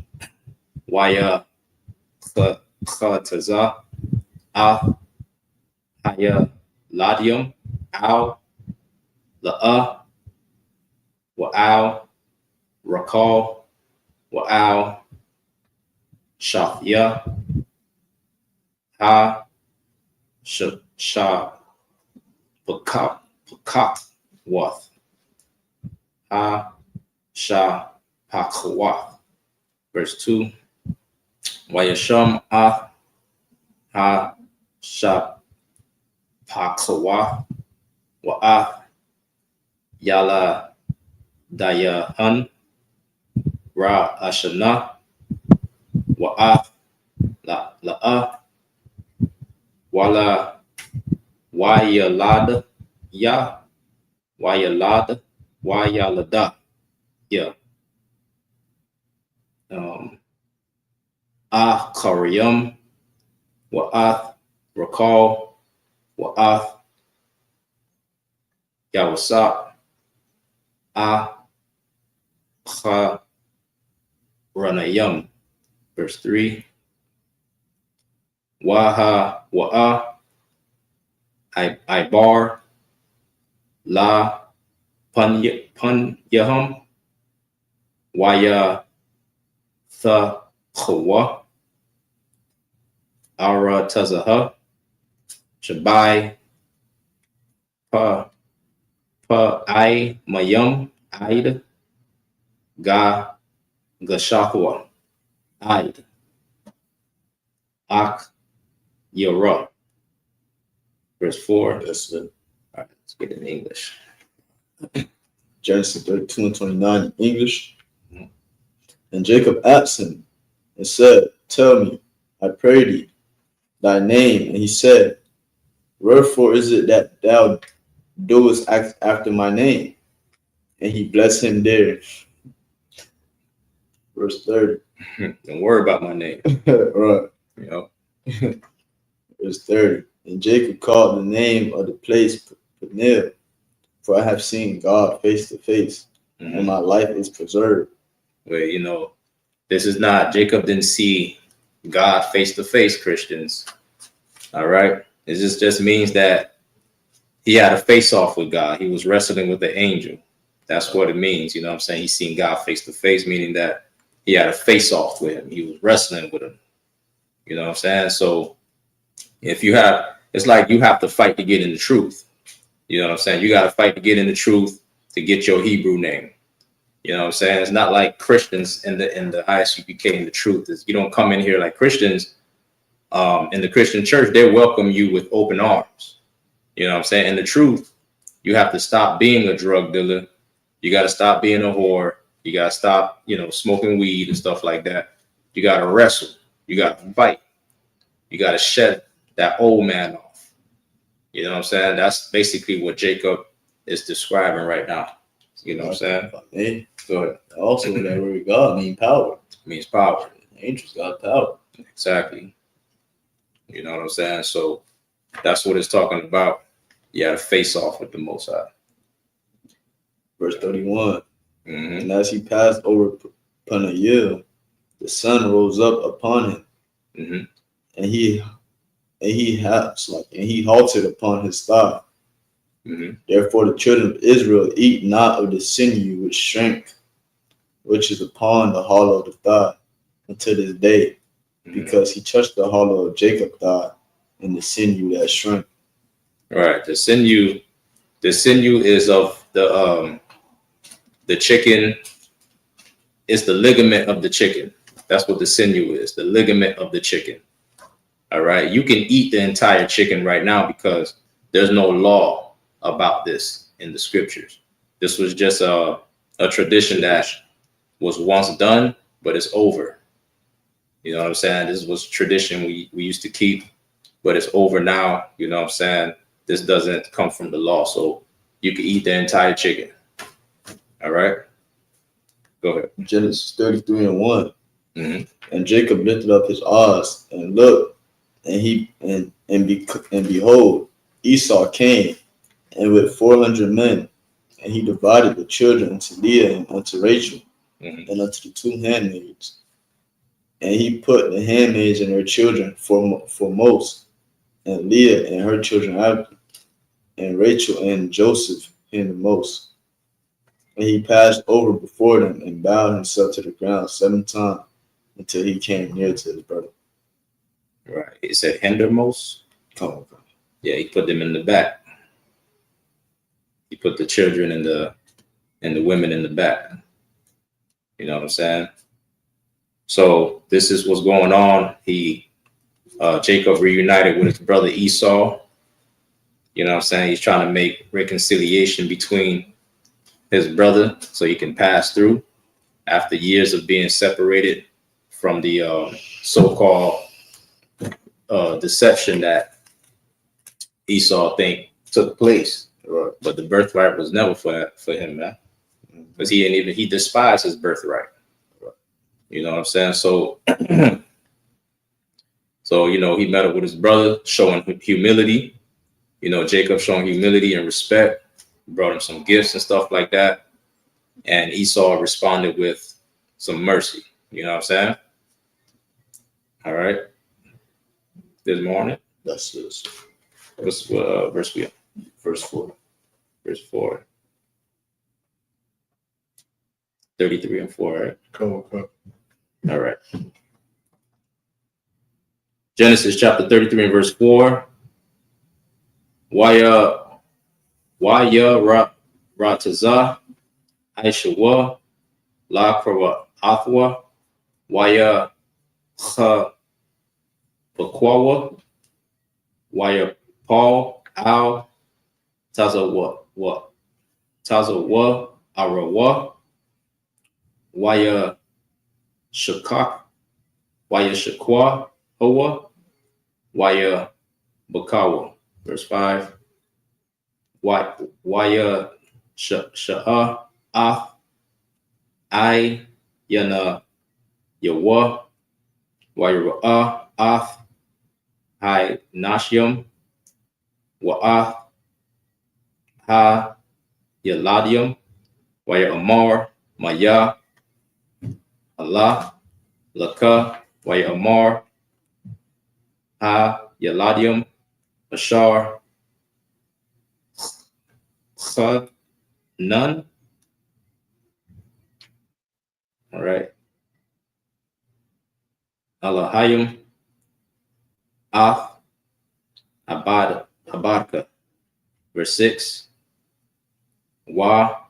Waya Khataza, Haya Ladium, Al, La'a, Wa'al, Rakal, Wa'al, Shafya, Ha, Shah, Pakat, Wath, Ha, Shah, Pakwath. Verse 2. Wayasham, Ah, Ha, Shah, Pakwath, Wa'ath, Yala, Dayahan, Ra, Ashana, Wa'ath, La'a, Wala, Wayalada, Ya, Wayalada, Wayalada, yeah. Karyam, Wa'ath, Rakal, Wa'ath, Yawasap, Ranayam. Verse 3. Waha, Wa'a, Ibar, La, Yaham, Waya, Kawa, Ara Tazaha, Shabai, I Mayum, Id, Gashahwa, Id, Ak, Yara. Verse 4. That's it. All right, let's get it in English. Genesis 32 and 29 in English. And Jacob asked him and said, Tell me, I pray thee, thy name. And he said, Wherefore is it that thou doest act after my name? And he blessed him there. Verse 30. Don't worry about my name. Right. You know. Verse 30. And Jacob called the name of the place Peniel, for I have seen God face to face, and my life is preserved. Well, you know, this is not, Jacob didn't see God face to face, Christians. All right. It just means that he had a face off with God. He was wrestling with the angel. That's what it means. You know what I'm saying? He's seen God face to face, meaning that he had a face off with him. He was wrestling with him. You know what I'm saying? So if you have, it's like you have to fight to get in the truth. You know what I'm saying? You got to fight to get in the truth to get your Hebrew name. You know what I'm saying? It's not like Christians in the Isupk in the truth. You don't come in here like Christians in the Christian church. They welcome you with open arms. You know what I'm saying? In the truth, you have to stop being a drug dealer. You got to stop being a whore. You got to stop, smoking weed and stuff like that. You got to wrestle. You got to fight. You got to shed that old man off. You know what I'm saying? That's basically what Jacob is describing right now. You know what I'm saying? Go ahead. Also, that word God means power. It means power. Angels got power. Exactly. You know what I'm saying? So that's what it's talking about. You had to face off with the Most High. Verse 31. And as he passed over Peniel, the sun rose up upon him, and he halted upon his thigh. Therefore, the children of Israel eat not of the sinew with strength, which is upon the hollow of the thigh, until this day, because he touched the hollow of Jacob's thigh and the sinew that shrunk. Right. The sinew is of the chicken. It's the ligament of the chicken. That's what the sinew is, the ligament of the chicken. All right. You can eat the entire chicken right now because there's no law about this in the scriptures. This was just a tradition that was once done, but it's over. You know what I'm saying? This was tradition we used to keep, but it's over now. You know what I'm saying? This doesn't come from the law. So you can eat the entire chicken. All right. Go ahead. Genesis 33:1. And Jacob lifted up his eyes and looked, and behold, Esau came, and with 400 men, and he divided the children unto Leah and unto Rachel, and unto the 2 handmaids. And he put the handmaids and her children foremost, and Leah and her children after, and Rachel and Joseph hindermost. And he passed over before them and bowed himself to the ground 7 times until he came near to his brother. Right. It said hindermost. Oh, okay. Yeah, he put them in the back. He put the children and the women in the back. You know what I'm saying? So this is what's going on. Jacob reunited with his brother Esau. You know what I'm saying? He's trying to make reconciliation between his brother so he can pass through after years of being separated from the so-called deception that Esau think took place. Right. But the birthright was never for him, man. Because he despised his birthright. Right. You know what I'm saying? So you know, he met up with his brother, showing humility. You know, Jacob showing humility and respect, brought him some gifts and stuff like that. And Esau responded with some mercy. You know what I'm saying? All right. This morning. That's this. Verse we on? Verse 4. Verse 4. 33 and 4, right? Come on. All right. Genesis chapter 33 and verse 4. Waya Rataza Aishawa La Kara Athwa Waya Ha Bakwawa Waya Paul Al Tazawa Arawa Waya Shakak Waya Shakwa Hoa Waya Bakawa. Verse 5. Waya Sha'a Ah I Yana Yawa Waya Ah Hai Nashium Wa'ah Ha Yaladium Waya Amar Maya Allah Laka Waya Amar Ha Yaladium Ashar Chad None. All right. Alahayim Ath Abadka. Verse 6. Wa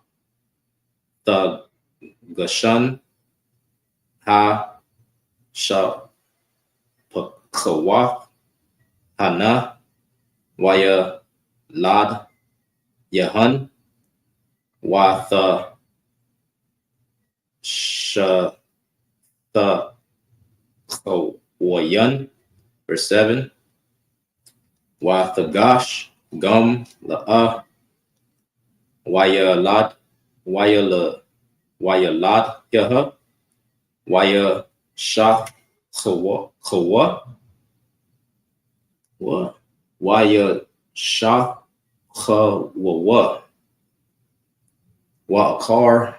the Gashan Ha Sha Pakawath Hana Waya Lad Yahan Wa the Sha the Kawayan. Verse 7. Wa the Gash Gum La Waya Lad Yaha Waya Shah Kawa Waya Shah Kawa Wa Akar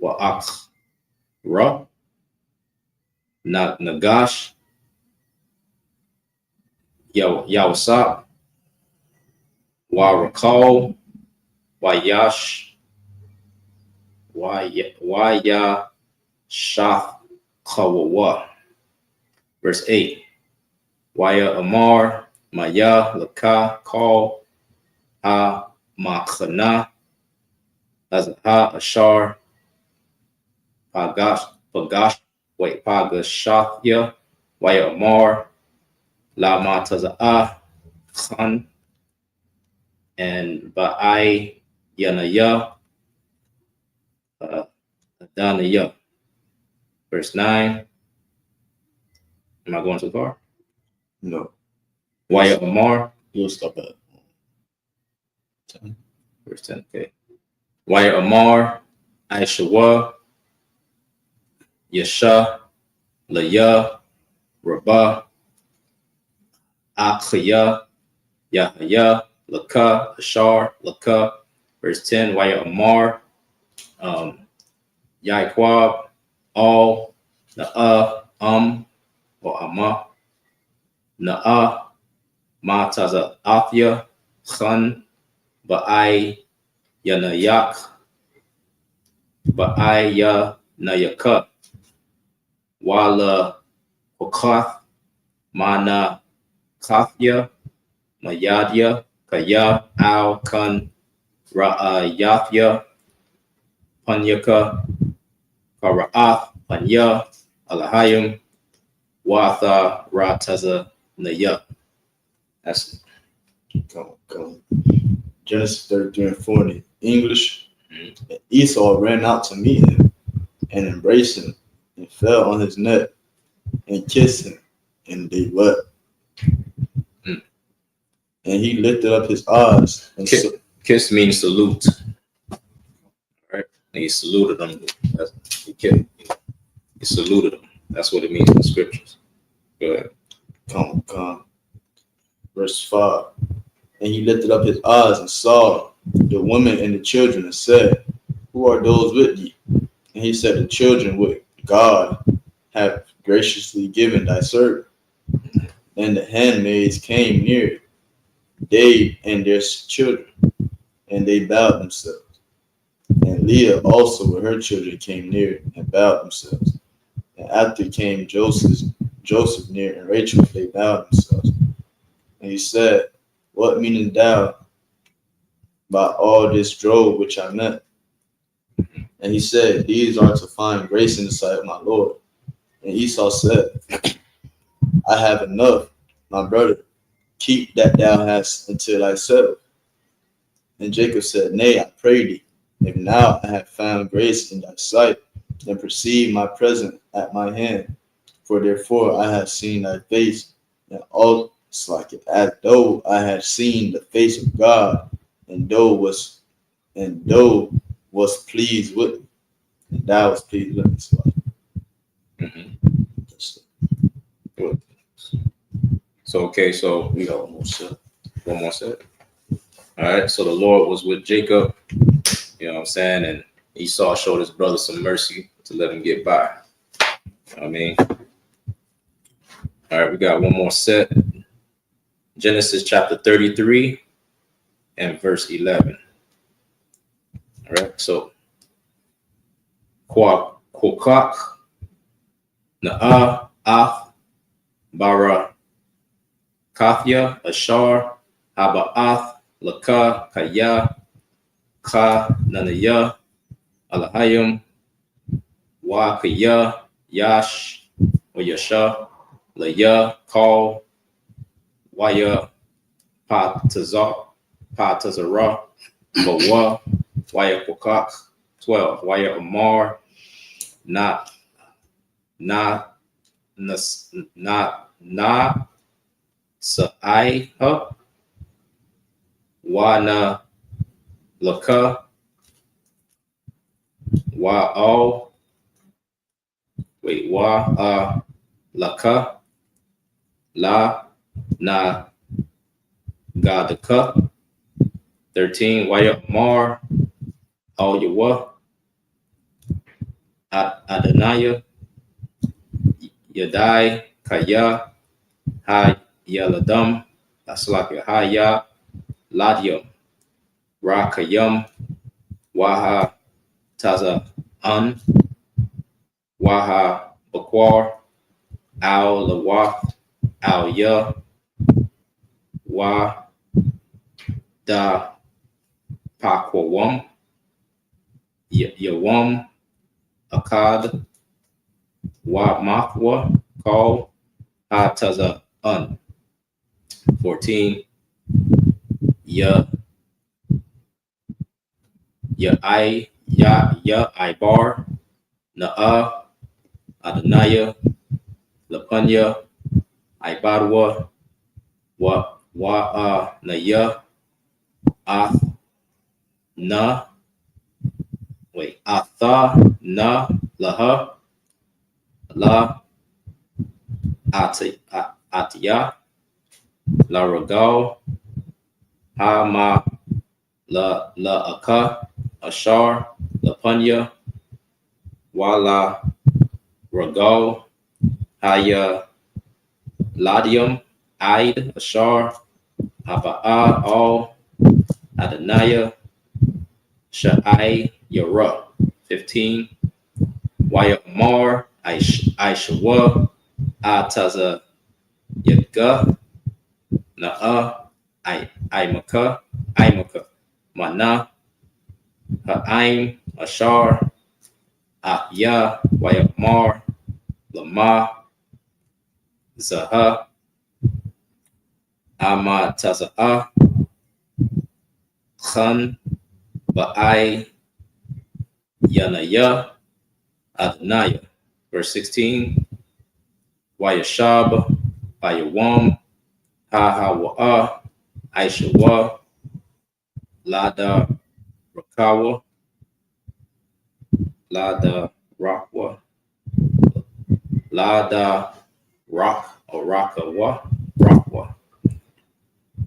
Wa Akra Nagash Yawasap Warakal, Waya Shath Kawawa. Verse 8. Waya Amar, Maya Laka Kal Ha Makhana Azha Ashar Pagashathya Waya Amar Lama Taza'a Khan and Ba'ai Yanaya Danaya. Verse 9. Am I going too far? No. Waya Amar. You'll stop at 10. Verse 10. Okay. Waya Amar Aishawa Yasha Laya Rabah Akhya Yahya Laka Ashar Laka. Verse 10. Waya Amar Yaiquab All Na'a or Ama Na'a Mataza Athya Khan Ba'ai Yanayak Ba'ai Yanayaka Wala Wakath Mana Kathya Mayadya Kaya Al Khan Ra'ayathya Panyaka Kara'ath Panya Alahayim Watha Rataza Naya. That's it. Come. Genesis 33 and 40. English. And Esau ran out to meet him and embraced him and fell on his neck and kissed him, and they wept. And he lifted up his eyes and kiss means salute. Right? And he saluted them. He saluted them. That's what it means in the scriptures. Go ahead. Come. Verse 5. And he lifted up his eyes and saw the women and the children and said, who are those with thee? And he said, the children which God have graciously given thy servant. And the handmaids came near, they and their children, and they bowed themselves. And Leah also with her children came near and bowed themselves. And after came Joseph near, and Rachel, they bowed themselves. And he said, what meanest thou by all this drove which I met? And he said, these are to find grace in the sight of my Lord. And Esau said, I have enough, my brother. Keep that thou hast until thyself. And Jacob said, nay, I pray thee, if now I have found grace in thy sight, then perceive my present at my hand. For therefore I have seen thy face, and all it's like it, as though I had seen the face of God, and thou was pleased with me, and thou was pleased with me. So we got one more set. All right, so the Lord was with Jacob, you know what I'm saying, and Esau showed his brother some mercy to let him get by. You know what I mean? All right, we got one more set. Genesis chapter 33 and verse 11. All right, so Kwakak Na'a Ath Bara Kathya Ashar Haba'ath Laka Kaya Ka Nanaya Alahayim Wa Kaya Yash or Yasha Laya Kal Waya Patazara Bawa Waya Kokak 12 Waya Amar Not Sa'aiha Wana Laka Wa Laka La Na Gadaka 13 Waya Mar Al Yawa Adonaya Yadai Kaya Ha Yaladam Aslaka Haya Ladium, Rakayum, Waha Taza Un, Waha Bakwar, Al Lawath, Al Ya, Wa Da Pakwawum, Yawum, Akkad, Wa Mathwa, Call, Ha Taza Un. 14. Ya Ibar, Na'a, Adonaya, Lapunya, Ibadwa, Naya, Ath, Na, Atha, Na, Laha, La, Atiyah, La Ragal, Ha Ma, La Aka, Ashar, Lapunya, Wala Ragal, Haya Ladium, Aid, Ashar, Aba'a, Al, Adonaya, Sha'ai, Yara. 15. Waya Amar, Aishawa, Ataza, Yaga, Na'a, Imaka, Mana, Ha'aim, Ashar, Ya, Waya Amar, Lama, Zaha, Ama Taza'a, Khan, Ba'ai, Yanaya, Adonaya. Verse 16. Wayashab, Ayawam, Hahawa'a, Aishawa, Lada Rakawa, Lada Rakwa, Lada Rak or Rakawa, Rakwa.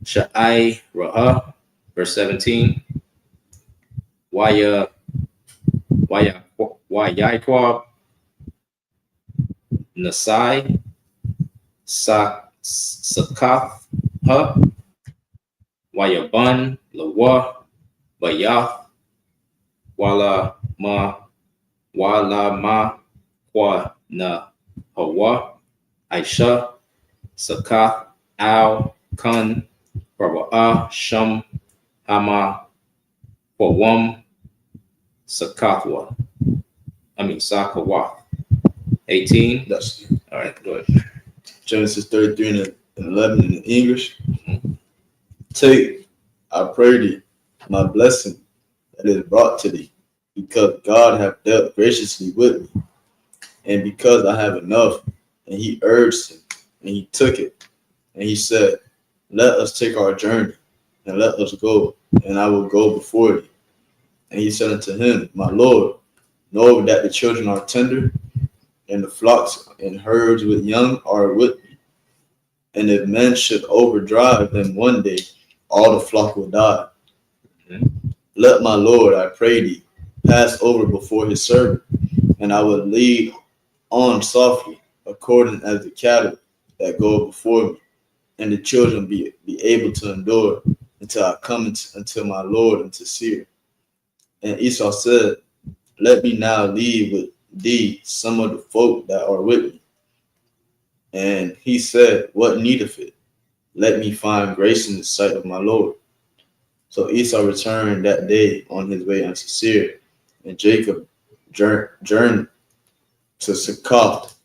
Sha'ai Raha, verse 17. Wayakwab, Nasai, Sakath, Wayabun, Lawa, Bayath, Wala Ma, Kwa Na Hawa, Aisha, Sakath, Al, Kun, Raba'a, Shum, Hama, Kwawum, Sakathwa. Sakawa. 18. That's all right. Go ahead. Genesis 33 and 11 in English. Take, I pray thee, my blessing that is brought to thee, because God hath dealt graciously with me, and because I have enough. And he urged him, and he took it, and he said, let us take our journey, and let us go, and I will go before thee. And he said unto him, my Lord, know that the children are tender, and the flocks and herds with young are with me. And if men should overdrive them one day, all the flock will die. Let my Lord, I pray thee, pass over before his servant, and I will lead on softly, according as the cattle that go before me, and the children be able to endure until I come unto my Lord and to Seir. And Esau said, let me now leave with thee some of the folk that are with me. And he said, what need of it? Let me find grace in the sight of my Lord. So Esau returned that day on his way unto Seir, and Jacob journeyed to Succoth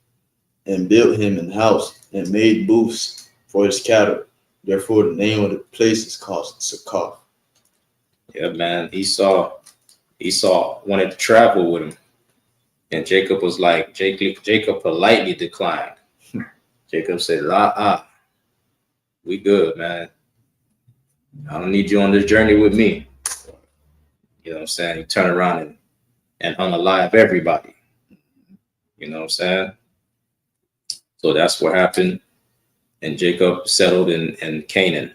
and built him an house and made booths for his cattle. Therefore, the name of the place is called Succoth. Yeah, man. Esau wanted to travel with him, and Jacob was like, Jacob politely declined. Jacob said, we good, man. I don't need you on this journey with me. You know what I'm saying? He turned around and unalive everybody. You know what I'm saying? So that's what happened. And Jacob settled in Canaan.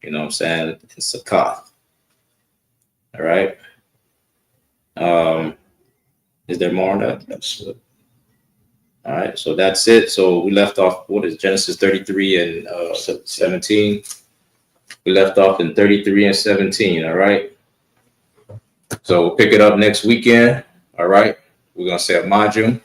You know what I'm saying? In Succoth. All right. Is there more on that? That's it. All right. So that's it. So we left off, what is Genesis 33 and 17. We left off in 33 and 17. All right. So we'll pick it up next weekend. All right. We're going to say a module.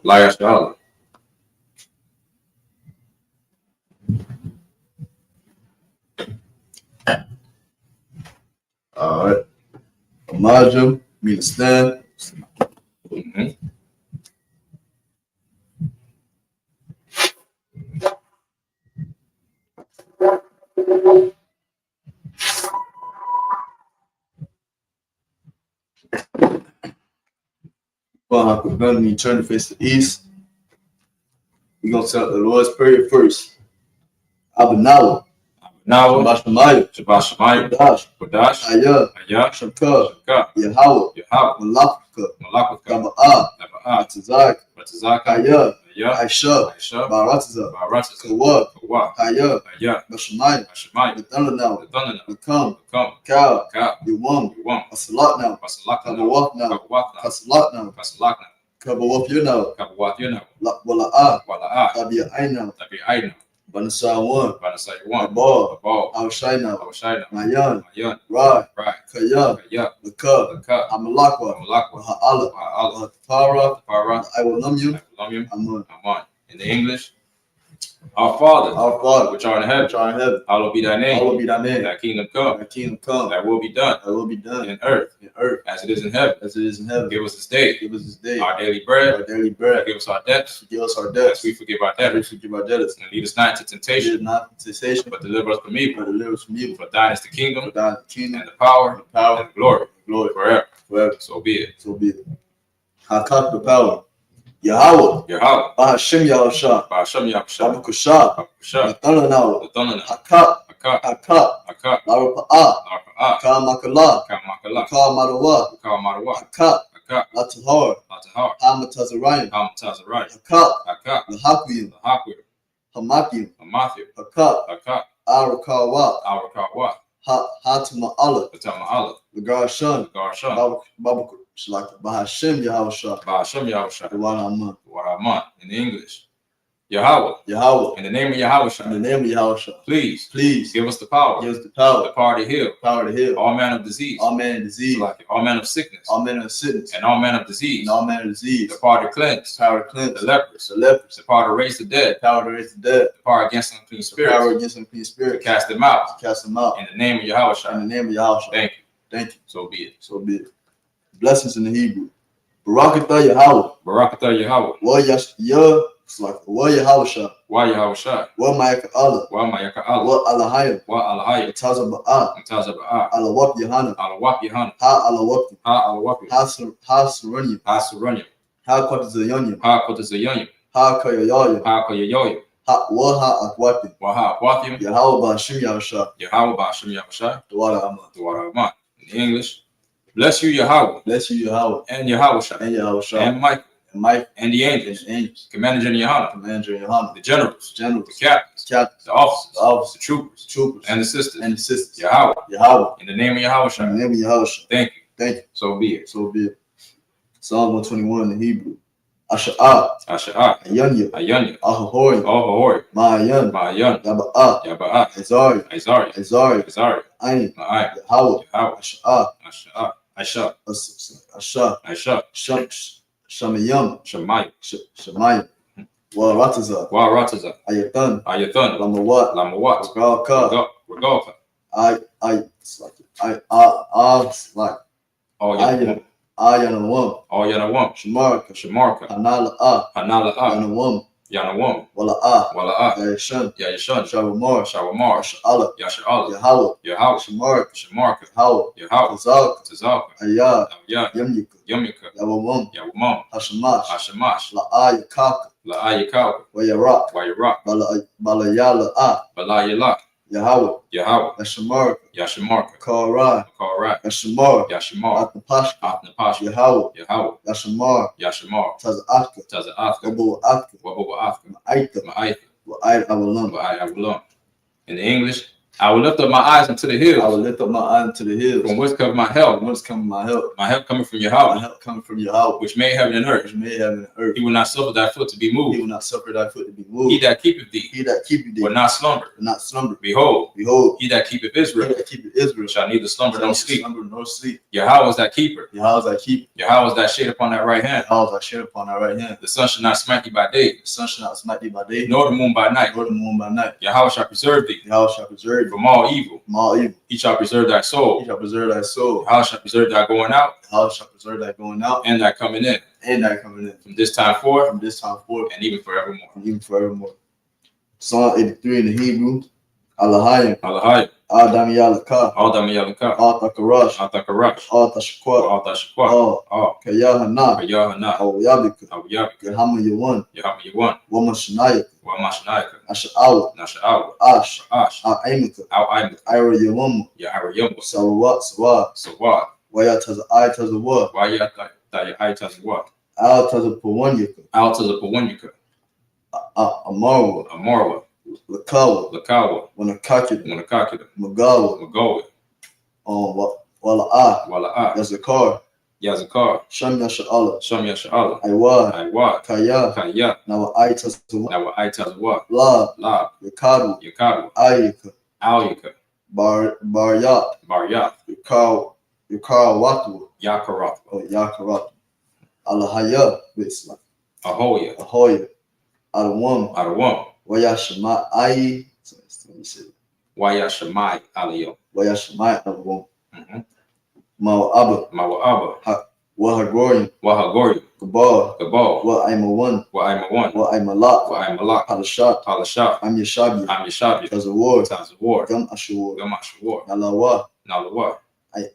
Liar Charlotte. All right. Imagine, mean stand. Well, when you turn to face the east, we're going to tell the Lord's Prayer first. Abanawa. Shabbat Shemayim. Kodash. Ayah. Shaka. Yahweh. Malakaka. Gaba'ah. Batazak. Ayah. Aisha. Baratiza. Kawab. Ayah. Bashamayim. Lathananawa. Lakam. Kal. Yuwam. Asalat now. Kabawaf now. Kasalat now. Kabawaf you now. Wala'ah. Tabi'a Aina. Banasai one. Abal. Awashai now. Mayan. Rai. Kaya. Lakab. Amalakwa. Ha'ala. Tara. I will num you. Aman. In the English. Our Father, which art in heaven, hallowed be thy name. Thy kingdom come. Thy will be done. In earth, as it is in heaven. Give us this day. Our daily bread. Forgive us our debts. As we forgive our debtors. And lead us not into temptation. But deliver us from evil. For thine is the kingdom. And the power. And the glory. Forever. So be it. I talk the power. Yahweh. Bahashim Yahusha. Babakusha. Lathananawa. Akak. Larapa'ah. Kamakala. Madawa. Akak. Latahar. Hamatazarayim. Akak. Lahakuyim. Hamakim. Akak. Arakawa. Hatama'ala. Lagarashan. Babakusha. Bahashim Yahusha. In the English. Yahweh. In the name of Yahusha. Please give us the power. The power to heal. All manner of disease. All manner of sickness. And all manner of disease. The power to cleanse. The lepers. The power to raise the dead. The power against unclean spirits. To cast them out. In the name of Yahusha. Thank you. So be it. Blessings in the Hebrew. Barakatah Yahweh. Wa Yahusha. Wa Ma'aka Allah. Wa Alahayim. Tazaba'ah. Alawak Yahana. Ha Alawak. Ha Suranium. Ha Kwatazayanyam. Ha Kayayoyam. Wa Akwatim. Yahweh Bashim Yahusha. Dwara Aman. In English. Bless you, Yahweh. And Yahusha. And Mike. And the angels. Commander General Yohana. The generals. The captains. The officers. The troopers. And the sisters. Yahweh. In the name of Yahusha. Thank you. So be it. Psalm 121 in Hebrew. Asha'ah. Ayanya. Ahahori. Ma'ayan. Yaba'ah. Azari. Ayin. Yahweh. Asha'ah. Asha. Shamayim. Wa Rataza. Ayathan. Lamawat. Regalka. Ayanawam. Shamarka. Hanala'ah. Yanawam. Wala'ah. Yashan. Shawamar. Yasha'ala. Yahweh. Shamarka. Yahweh. Tazaka. Ayah. Yamika. Yawamam. Hashamash. La'ayakaka. Wayarak. Balayala. Yahweh. Yahweh. Yashamarka. Yashamarka. Karai. Karai. Yashamar. Yashamar. Atnapashka. Atnapashka. Yahweh. Yahweh. Yashamar. Yashamar. Tazaatka. Tazaatka. Wabu Atka. Wabu Atka. Ma'aita. Ma'aita. Wa'ai Awalam. Wa'ai Awalam. In the English, I will lift up my eyes unto the hills. I will lift up my eyes unto the hills. From whence cometh my help? From whence cometh my help? My help coming from Yahweh. My help coming from Yahweh. Which made heaven and earth. Which made heaven and earth. He will not suffer thy foot to be moved. He will not suffer thy foot to be moved. He that keepeth thee. He that keepeth thee. Will not slumber. Will not slumber. Behold. Behold. He that keepeth Israel. He that keepeth Israel. Shall neither slumber nor sleep. Slumber nor sleep. Yahweh is thy keeper. Yahweh is thy keeper. Yahweh is thy shade upon thy right hand. Yahweh is thy shade upon thy right hand. The sun shall not smite thee by day. The sun shall not smite thee by day. Nor the moon by night. Nor the moon by night. Yahweh shall preserve thee. Yahweh shall preserve thee from all evil. From all evil. He shall preserve thy soul. He shall preserve thy soul. Yahweh shall preserve thy going out. Yahweh shall preserve thy going out. And thy coming in. And thy coming in. From this time forth. From this time forth. And even forevermore. And even forevermore. Psalm 83 in the Hebrew. Alahayim. Alahayim. Adam Yalaka. Adam Yalaka. Atakarash. Atakarash. Atashakwa. Atashakwa. Kayahana. Kayahana. Awayabika. Awayabika. Yahama Yawan. Yahama Yawan. Wamashanayaka. Wamashanayaka. Asha'awa. Nasha'awa. Ash. Ash. A'aimaka. A'aimaka. Ira Yawamu. Yahara Yamu. Sawat. Sawat. Sawat. Wayataza I Tazawa. Wayataza Al Tazapawanyaka. Al Tazapawanyaka. Amarwa. Amarwa. Lakawa. Lakawa. Wanakakida. Wanakakida. Magawa. Magawa. Wala'a. Wala'a. Yazakar. Yazakar. Shamya Sha'ala. Shamya Sha'ala. Aiwa. Aiwa. Kaya. Kaya. Nawa I Tazawa. Nawa I Tazawa. La. La. Yakadu. Yakadu. Ayika. Auyika. Baryat. Baryat. Yakarawatu. Yakarat. Oh, Yakarat. Alahaya. Ahoya. Ahoya. Alawam. Alawam. Wayashama Ayi. Let me see. Wayashamai Aliyah. Wayashamai Alawam. Mawaba. Mawaba. Wahagorian. Wahagorian. Gabal. Gabal. Wa'aimawan. Wa'aimawan. Wa'aimalak. Wa'aimalak. Halashat. Halashat. I'm Yashabi. I'm Yashabi. Tazawar. Tazawar. Gam Ashawar. Gam Ashawar. Nalawa. Nalawa.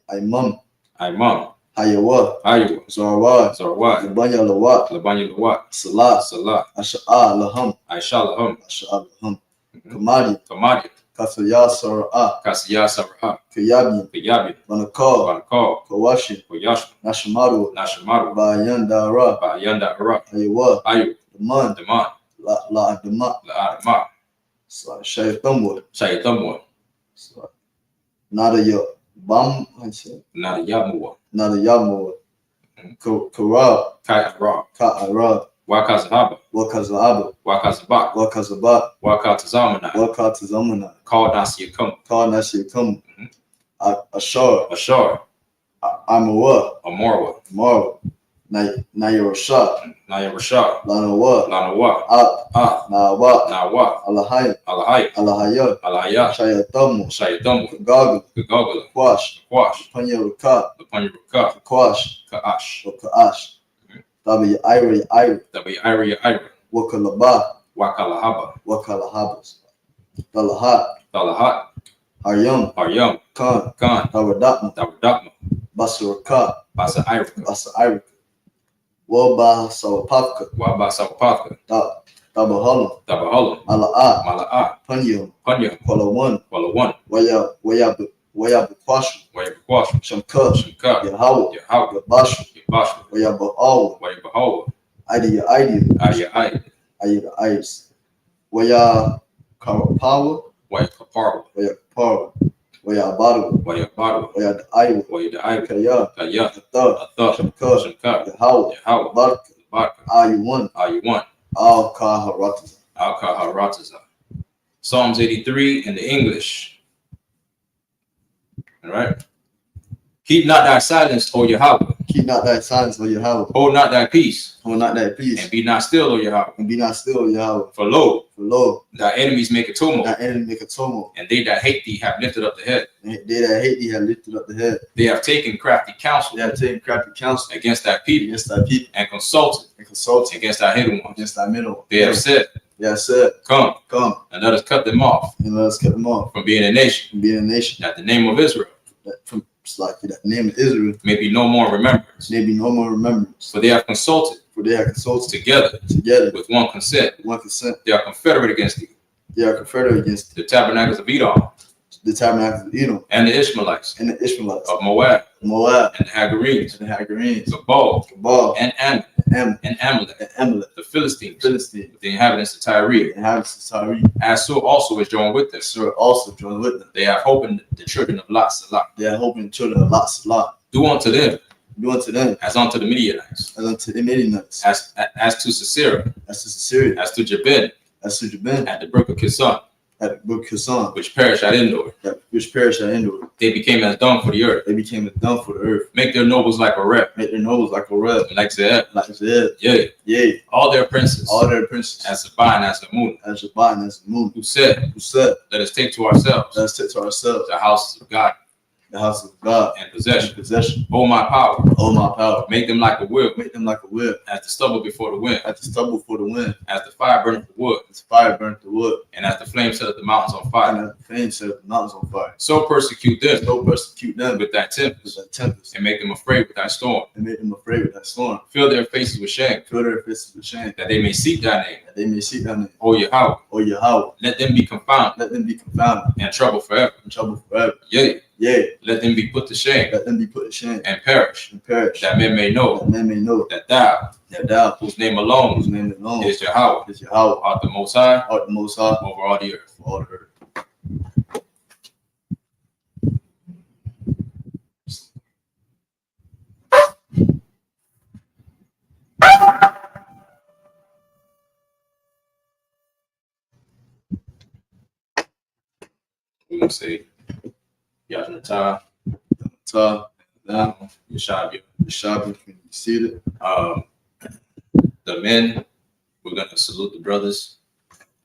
Aimam. Aimam. Hayawa. Hayawa. Zarwa. Zarwa. Labanya Lawat. Labanya Lawat. Salat. Salat. Asha'a Laham. Aisha Laham. Asha'a Laham. Kamadi. Kamadi. Kasaya Sara'a. Kasaya Sara'a. Kayabi. Kayabi. Banakal. Banakal. Kawashi. Kawashi. Nashamaru. Nashamaru. Bayandara. Bayandara. Hayawa. Ayu. Daman. Daman. La Adama. La Adama. Shaytamwa. Shaytamwa. Nada Bam. Nada Yamua. Nada Yamua. Karab. Ka'arab. Ka'arab. Wakazahaba. Wakazahaba. Wakazabat. Wakazabat. Wakatazamana. Wakatazamana. Called Nasiyakam. Called Nasiyakam. Ashar. Ashar. Amawa. Amorwa. Marwa. Nayarashah. Nayarashah. Lanawa. Lanawa. At. Nawa. Nawa. Alahaya. Alahaya. Alahaya. Alahaya. Shayatamu. Shayatamu. Gagala. Gagala. Kwash. Kwash. Panyaraka. Panyaraka. Kwash. Ka'ash. Ka'ash. Tabi Ira. Tabi Ira. Wakalaba. Wakalahaba. Wakalahabas. Dalahat. Dalahat. Haryam. Haryam. Khan. Khan. Tawadakma. Tawadakma. Basaraka. Basa Irika. Basa Irika. Waba Sawapavka. Waba Sawapavka. Tabahalam. Tabahalam. Mala'a. Mala'a. Panyam. Panyam. Kwalawan. Kwalawan. Wayabukwashu. Wayabukwashu. Shamka. Shamka. Yahawa. Yahawa. Yabashu. Yabashu. Wayabahawa. Wayabahawa. Idea. Ayida. Waya Karapawa. Wayakapara. Wayakapara. Wayabadu. Wayabadu. Wayadaiwa. Wayadaiwa. Kaya. Kaya. Atha. Shamka. Shamka. Yahawa. Barka. Barka. Ayuwan. Ayuwan. Al-Kaharataza. Al-Kaharataza. Psalms 83 in the English. All right. Keep not thy silence, O Yahweh. Keep not thy silence, O Yahweh. Hold not thy peace. Hold not thy peace. And be not still, O Yahweh. And be not still, O Yahweh. For lo, thy enemies make a tumult. Thy enemy make a tumult. And they that hate thee have lifted up the head. And they that hate thee have lifted up the head. They have taken crafty counsel. They have taken crafty counsel against thy people. Against thy people. And consulted against thy hidden ones. Against thy middle. They have said. Come, and let us cut them off. And let us cut them off. From being a nation. From being a nation. That the name of Israel. That the name of Israel may be no more remembrance. May be no more remembrance. For they have consulted. For they have consulted together with one consent. One consent. They are confederate against thee. They are confederate against the tabernacles of Edom. The tabernacles of Edom. And the Ishmaelites. And the Ishmaelites. Of Moab. Moab. And the Hagarenes. And the Hagarenes. Gabal. And Ammon. And Amalek. And Amalek. The Philistines. The inhabitants of Tyre. As so also is joined with them. They have hope in the children of Lot Salah. They have hope in the children of Lot Salah. Do unto them. Do unto them. As unto the Midianites. As unto the Midianites. As to Sisera. As to Sisera. As to Jabin. As to Jabin. At the brook of Kison. At the brook of Kison. Which perished at Endor. Which perished at Endor. They became as dung for the earth. They became as dung for the earth. Make their nobles like a rep. Make their nobles like a rep. Like Zeb. Like Zeb. Yea. Yea. All their princes. All their princes. As Sabbath and as the moon. As Sabbath and as the moon. Who said. Let us take to ourselves. Let us take to ourselves. The houses of God. The house of God. And possession. Oh my power. Oh my power. Make them like a whip. Make them like a whip. As the stubble before the wind. As the stubble before the wind. As the fire burneth the wood. As fire burnt the wood. And as the flame set the mountains on fire. And as the flame set the mountains on fire. So persecute them. So persecute them with thy tempest. With thy tempest. And make them afraid with thy storm. And make them afraid with thy storm. Fill their faces with shame. Fill their faces with shame. That they may seek thy name. That they may seek thy name. O Yahweh. O Yahweh. Let them be confounded. Let them be confounded. And trouble forever. And trouble forever. Yea. Yea. Let them be put to shame. Let them be put to shame. And perish. And perish. That men may know. That men may know. That thou. That thou. Whose name alone. Whose name alone. Is Yahweh. Is Yahweh. Art the Most High. Art the Most High. Over all the earth. All the earth. We're going to say, Yashnatah, Yeshabia. Yeshabia, can you see it? The men, we're going to salute the brothers.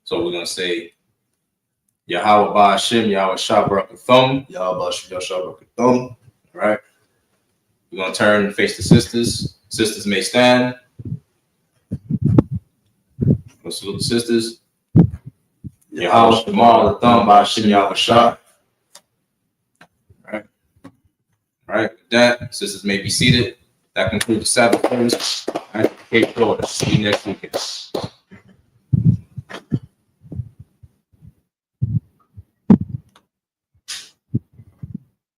So we're going to say, Yahweh Ba'ashem, Yahweh Shabbarakathum. Yahweh Ba'ashem, Yahweh Shabbarakathum. Right. We're going to turn and face the sisters. Sisters may stand. We'll salute the sisters. Yahweh Shemar Latham Ba'ashem Yahweh Shah. Right. All right. With that, sisters may be seated. That concludes the Sabbath service. All right. Cape Florida. See you next weekend.